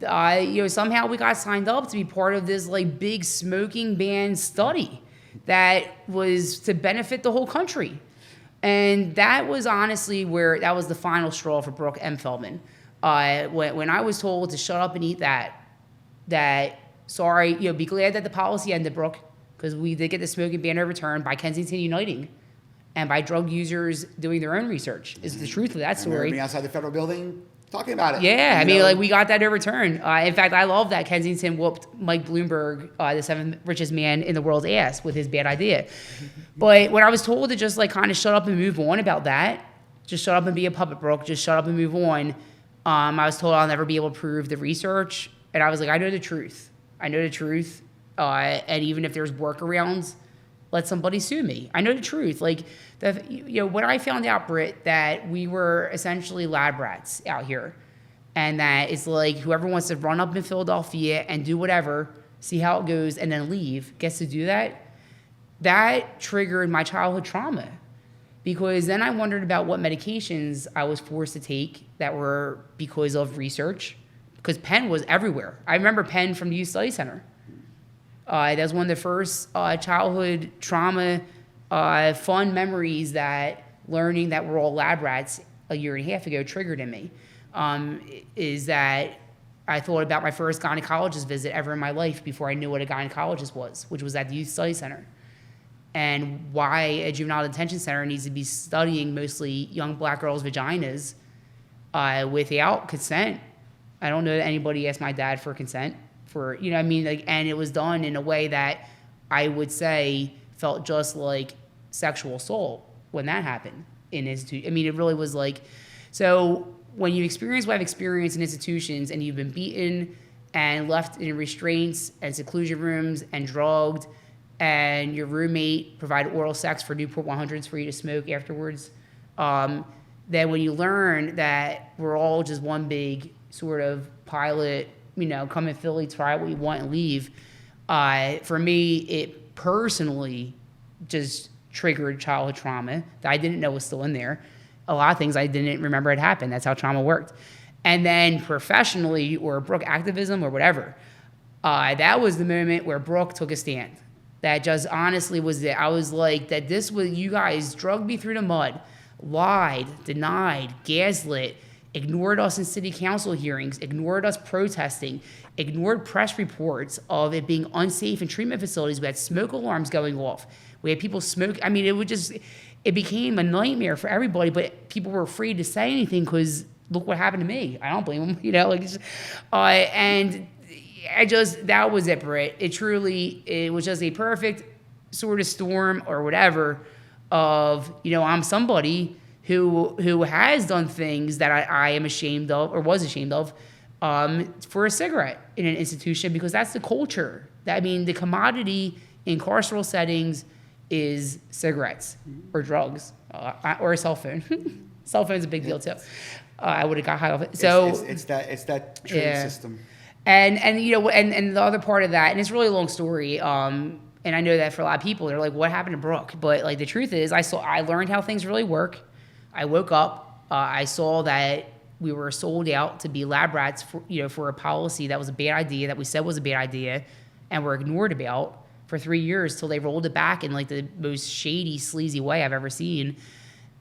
Somehow we got signed up to be part of this like big smoking ban study that was to benefit the whole country. And that was honestly that was the final straw for Brooke M. Feldman. When I was told to shut up and eat that sorry, be glad that the policy ended, Brooke, because we did get the smoking ban overturned by Kensington Uniting and by drug users doing their own research, is the truth of that story. Me outside the federal building talking about it. Yeah, I mean, like, we got that overturned. In fact, I love that Kensington whooped Mike Bloomberg, the 7th richest man in the world's ass, with his bad idea. But when I was told to just, like, kind of shut up and move on about that, just shut up and be a puppet, Brooke, just shut up and move on, I was told I'll never be able to prove the research. And I was like, I know the truth. I know the truth. And even if there's workarounds, let somebody sue me. I know the truth. Like, when I found out, Britt, that we were essentially lab rats out here, and that it's like whoever wants to run up in Philadelphia and do whatever, see how it goes, and then leave, gets to do that, that triggered my childhood trauma. Because then I wondered about what medications I was forced to take that were because of research, because Penn was everywhere. I remember Penn from the Youth Study Center. That was one of the first childhood trauma fun memories that learning that we're all lab rats a year and a half ago triggered in me. Is that I thought about my first gynecologist visit ever in my life before I knew what a gynecologist was, which was at the Youth Study Center. and why a juvenile detention center needs to be studying mostly young black girls' vaginas without consent. I don't know that anybody asked my dad for consent for, you know what I mean? Like, and it was done in a way that I would say felt just like sexual assault when that happened in institute. I mean, it really was like, so when you experience what I've experienced in institutions and you've been beaten and left in restraints and seclusion rooms and drugged, and your roommate provided oral sex for Newport 100s for you to smoke afterwards, then when you learn that we're all just one big sort of pilot, you know, come in Philly, try what you want and leave, for me, it personally just triggered childhood trauma that I didn't know was still in there. A lot of things I didn't remember had happened. That's how trauma worked. And then professionally, or Brooke activism or whatever, that was the moment where Brooke took a stand. That just honestly was it. I was like, that this was, you guys drugged me through the mud, lied, denied, gaslit, ignored us in city council hearings, ignored us protesting, ignored press reports of it being unsafe in treatment facilities. We had smoke alarms going off. We had people smoke. I mean, it became a nightmare for everybody, but people were afraid to say anything because look what happened to me. I don't blame them, you know, like, and that was it, Britt. It was just a perfect sort of storm or whatever of, you know, I'm somebody who has done things that I am ashamed of or was ashamed of for a cigarette in an institution, because that's the culture. I mean, the commodity in carceral settings is cigarettes or drugs or a cell phone. Cell phone's a big deal too. I would have got high off it. So it's that trade system. And you know, and the other part of that, and it's really a long story. And I know that for a lot of people, they're like, "What happened to Brooke?" But like the truth is, I learned how things really work. I woke up. I saw that we were sold out to be lab rats for a policy that was a bad idea, that we said was a bad idea, and were ignored about for 3 years till they rolled it back in like the most shady, sleazy way I've ever seen.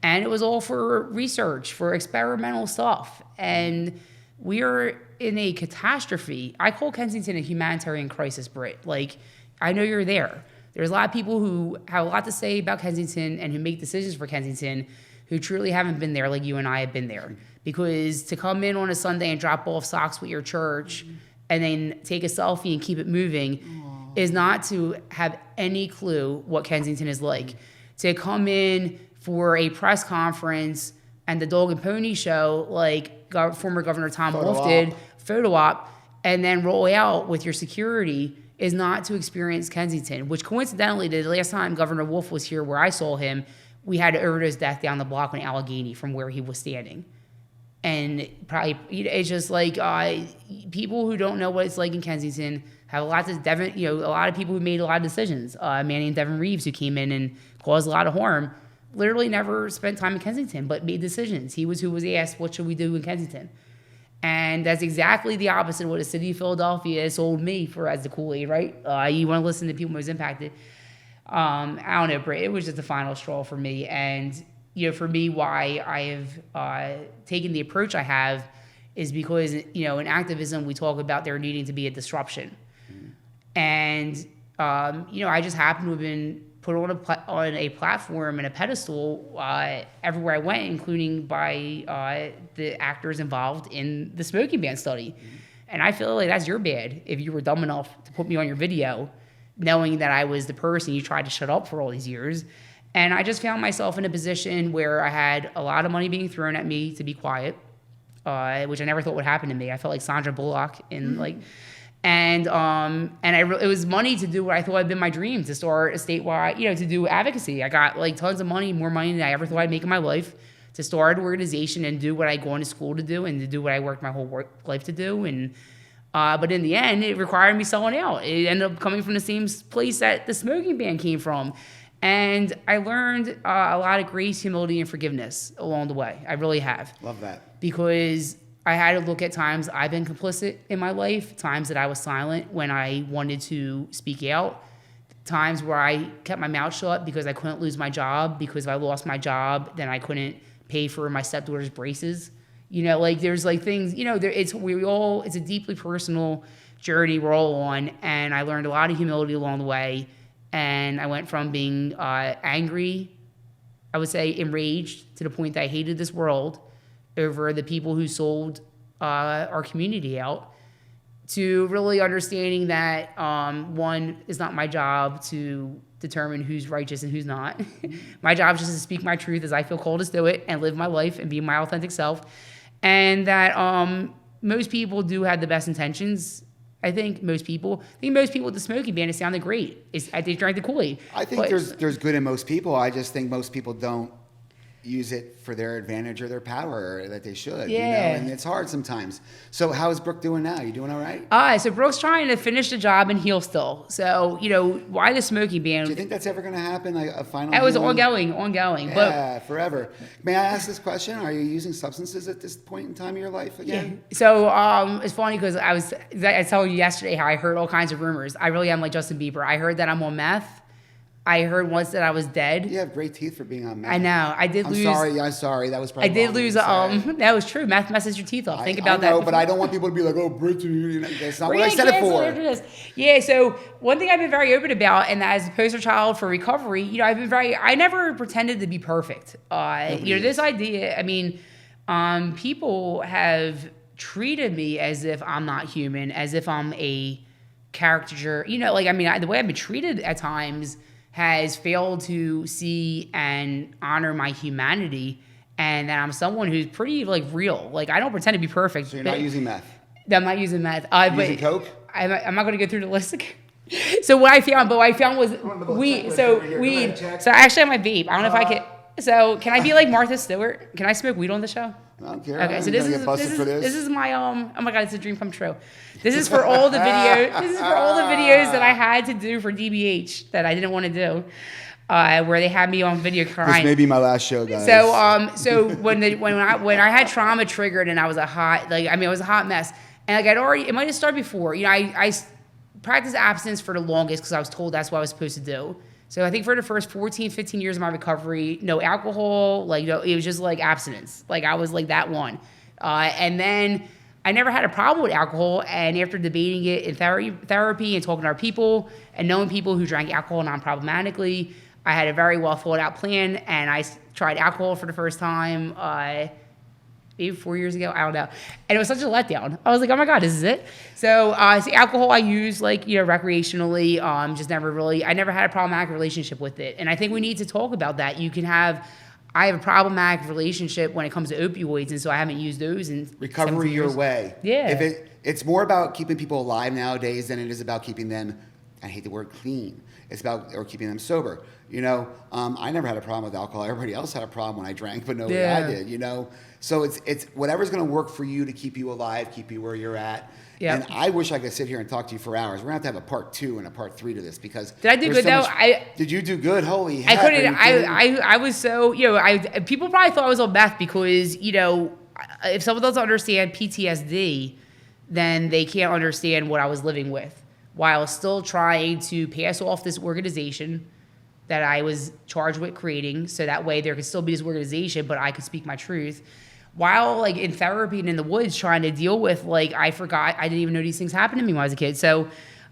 And it was all for research, for experimental stuff. And we are in a catastrophe. I call Kensington a humanitarian crisis, Britt. Like, I know you're there. There's a lot of people who have a lot to say about Kensington and who make decisions for Kensington who truly haven't been there like you and I have been there. Because to come in on a Sunday and drop off socks with your church and then take a selfie and keep it moving is not to have any clue what Kensington is like. To come in for a press conference and the dog and pony show like former Governor Tom Wolf did, photo op, and then roll out with your security is not to experience Kensington, which coincidentally, the last time Governor Wolf was here where I saw him, we had an overdose death down the block in Allegheny from where he was standing. And probably, it's just like people who don't know what it's like in Kensington have a lot of people who made a lot of decisions. A man named Devin Reeves, who came in and caused a lot of harm, literally never spent time in Kensington, but made decisions. He was who was asked, what should we do in Kensington? And that's exactly the opposite of what the city of Philadelphia sold me for as the Kool-Aid, right? You want to listen to people most impacted. I don't know, Britt, it was just the final straw for me. And, you know, for me, why I have taken the approach I have is because, you know, in activism, we talk about there needing to be a disruption. And, you know, I just happen to have been put on a platform and a pedestal everywhere I went, including by the actors involved in the smoking ban study. And I feel like that's your bad if you were dumb enough to put me on your video, knowing that I was the person you tried to shut up for all these years. And I just found myself in a position where I had a lot of money being thrown at me to be quiet, which I never thought would happen to me. I felt like Sandra Bullock in like... And it was money to do what I thought had been my dream, to start a statewide, you know, to do advocacy. I got like tons of money, more money than I ever thought I'd make in my life, to start an organization and do what I go into school to do and to do what I worked my whole life to do. And but in the end, it required me selling out. It ended up coming from the same place that the smoking ban came from. And I learned a lot of grace, humility, and forgiveness along the way. I really have. Love that. Because I had to look at times I've been complicit in my life, times that I was silent when I wanted to speak out, times where I kept my mouth shut because I couldn't lose my job, because if I lost my job, then I couldn't pay for my stepdaughter's braces. You know, like there's like things, you know, it's a deeply personal journey we're all on, and I learned a lot of humility along the way. And I went from being angry, I would say enraged, to the point that I hated this world over the people who sold our community out, to really understanding that one, is not my job to determine who's righteous and who's not. My job is just to speak my truth as I feel called to do it and live my life and be my authentic self. And that most people do have the best intentions. I think most people with the smoking ban, it sounded great. They drank the Kool-Aid. I think there's good in most people. I just think most people don't use it for their advantage or their power that they should. Yeah. And it's hard sometimes. So how is Brooke doing now? You doing all right? So Brooke's trying to finish the job and heal still. So, why the smoking ban? Do you think that's ever going to happen, like a final That was healing? ongoing. Yeah, forever. May I ask this question? Are you using substances at this point in time of your life again? Yeah. So it's funny because I told you yesterday how I heard all kinds of rumors. I really am like Justin Bieber. I heard that I'm on meth. I heard once that I was dead. You have great teeth for being on meth. I know. I'm sorry. That was probably that was true. Meth messes your teeth off. Think about that. I know, but I don't want people to be like, oh, Britt, that's not what I said it for. Yeah, so one thing I've been very open about, and as a poster child for recovery, I never pretended to be perfect. This idea, people have treated me as if I'm not human, as if I'm a caricature. The way I've been treated at times has failed to see and honor my humanity, and that I'm someone who's pretty real. I don't pretend to be perfect. So you're not using meth? I'm not using meth. Using coke? I'm not going to go through the list again. So what I found was weed. So weed. So I actually have my vape. I don't know if I can. So can I be like Martha Stewart? Can I smoke weed on the show? I don't care. Okay, so this is my oh my God, it's a dream come true. This is for all the videos that I had to do for DBH that I didn't want to do, where they had me on video crying. This may be my last show, guys. So when I had trauma triggered and I was a hot mess, and it might have started before. I practiced abstinence for the longest because I was told that's what I was supposed to do. So I think for the first 14, 15 years of my recovery, no alcohol, it was just abstinence. I was that one. And then I never had a problem with alcohol. And after debating it in therapy and talking to our people and knowing people who drank alcohol non-problematically, I had a very well thought out plan. And I tried alcohol for the first time maybe 4 years ago. I don't know. And it was such a letdown. I was like, oh my God, this is it. So alcohol I use recreationally, I never had a problematic relationship with it. And I think we need to talk about that. I have a problematic relationship when it comes to opioids, and so I haven't used those in recovery your way. Yeah. It's more about keeping people alive nowadays than it is about keeping them, I hate the word clean. It's about keeping them sober. I never had a problem with alcohol. Everybody else had a problem when I drank, but nobody I did, So it's whatever's going to work for you to keep you alive, keep you where you're at. Yep. And I wish I could sit here and talk to you for hours. We're going to have a part 2 and a part 3 to this because did I do good though? Did you do good? Holy heck. I couldn't. I was so people probably thought I was on meth because if someone doesn't understand PTSD, then they can't understand what I was living with while still trying to pass off this organization that I was charged with creating, so that way there could still be this organization, but I could speak my truth. While in therapy and in the woods trying to deal with I forgot, I didn't even know these things happened to me when I was a kid. So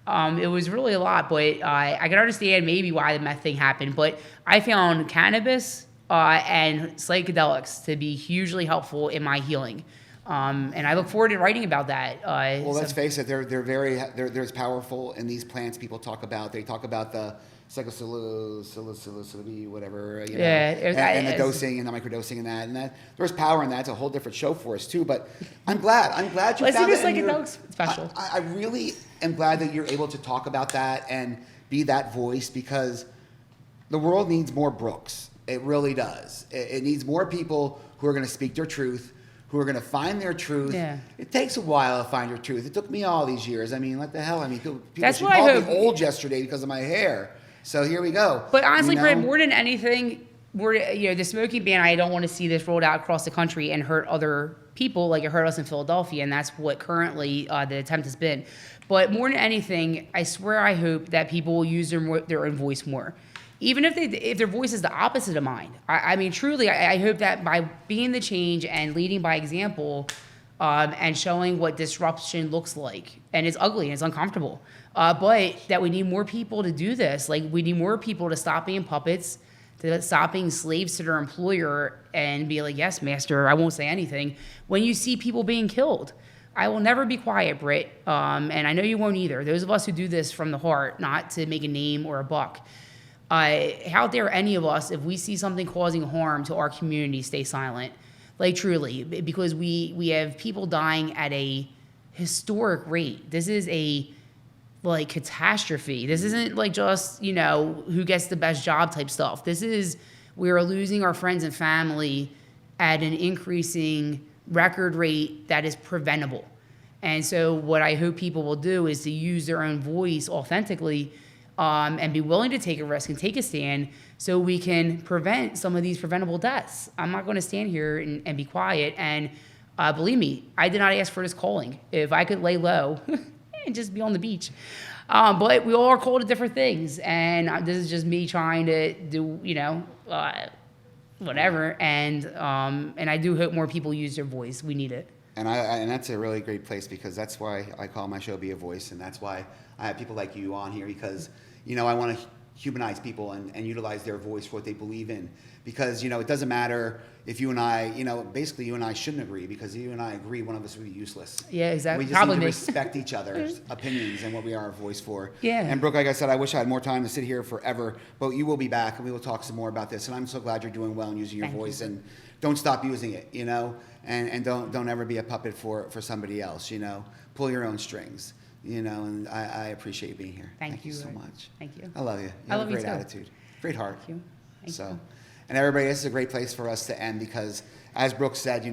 it was really a lot, but I can understand maybe why the meth thing happened. But I found cannabis and psychedelics to be hugely helpful in my healing. And I look forward to writing about that. Let's face it, they're powerful in these plants people talk about. They talk about the psychopsilocybin, whatever, and the dosing and the microdosing and that there's power in that. It's a whole different show for us too. But I'm glad you found it. Psychedelics special. I really am glad that you're able to talk about that and be that voice because the world needs more Brookes. It really does. It needs more people who are going to speak their truth, who are going to find their truth. Yeah. It takes a while to find your truth. It took me all these years. What the hell? People That's she what called me old yesterday because of my hair. So here we go. But honestly, Britt, more than anything, the smoking ban, I don't want to see this rolled out across the country and hurt other people like it hurt us in Philadelphia, and that's what currently the attempt has been. But more than anything, I swear I hope that people will use their own voice more. Even if their voice is the opposite of mine. Truly, I hope that by being the change and leading by example, and showing what disruption looks like. And it's ugly and it's uncomfortable. But that we need more people to do this. Like, we need more people to stop being puppets, to stop being slaves to their employer and be like, yes, master, I won't say anything. When you see people being killed, I will never be quiet, Britt. And I know you won't either. Those of us who do this from the heart, not to make a name or a buck. How dare any of us, if we see something causing harm to our community, stay silent? Like, truly, because we have people dying at a historic rate. This is a catastrophe. This isn't like just, who gets the best job type stuff. This is, we are losing our friends and family at an increasing record rate that is preventable. And so what I hope people will do is to use their own voice authentically, and be willing to take a risk and take a stand so we can prevent some of these preventable deaths. I'm not going to stand here and be quiet. And believe me, I did not ask for this calling. If I could lay low and just be on the beach. But we all are called to different things. And this is just me trying to do, whatever. And I do hope more people use their voice. We need it. And that's a really great place, because that's why I call my show BeAVoice, and that's why I have people like you on here, because I want to humanize people and utilize their voice for what they believe in, because it doesn't matter if you and I, basically you and I shouldn't agree, because if you and I agree, one of us would be useless. Yeah, exactly. We just need to respect each other's opinions and what we are a voice for. Yeah. And Brooke, like I said, I wish I had more time to sit here forever, but you will be back and we will talk some more about this. And I'm so glad you're doing well and using your voice, and don't stop using it, and don't ever be a puppet for somebody else, pull your own strings, and I appreciate you being here. Thank you so much. Thank you. I love you. You I have love a you great too. attitude, great heart. Thank you. Thank you. And everybody, this is a great place for us to end, because as Brooke said,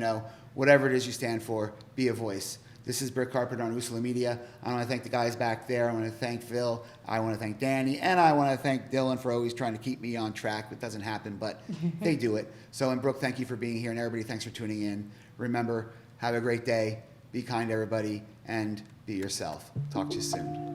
whatever it is you stand for, be a voice. This is Britt Carpenter on Usula Media. I want to thank the guys back there. I want to thank Phil. I want to thank Danny. And I want to thank Dylan for always trying to keep me on track. It doesn't happen, but they do it. So, and Brooke, thank you for being here. And everybody, thanks for tuning in. Remember, have a great day. Be kind to everybody. And be yourself. Talk to you soon.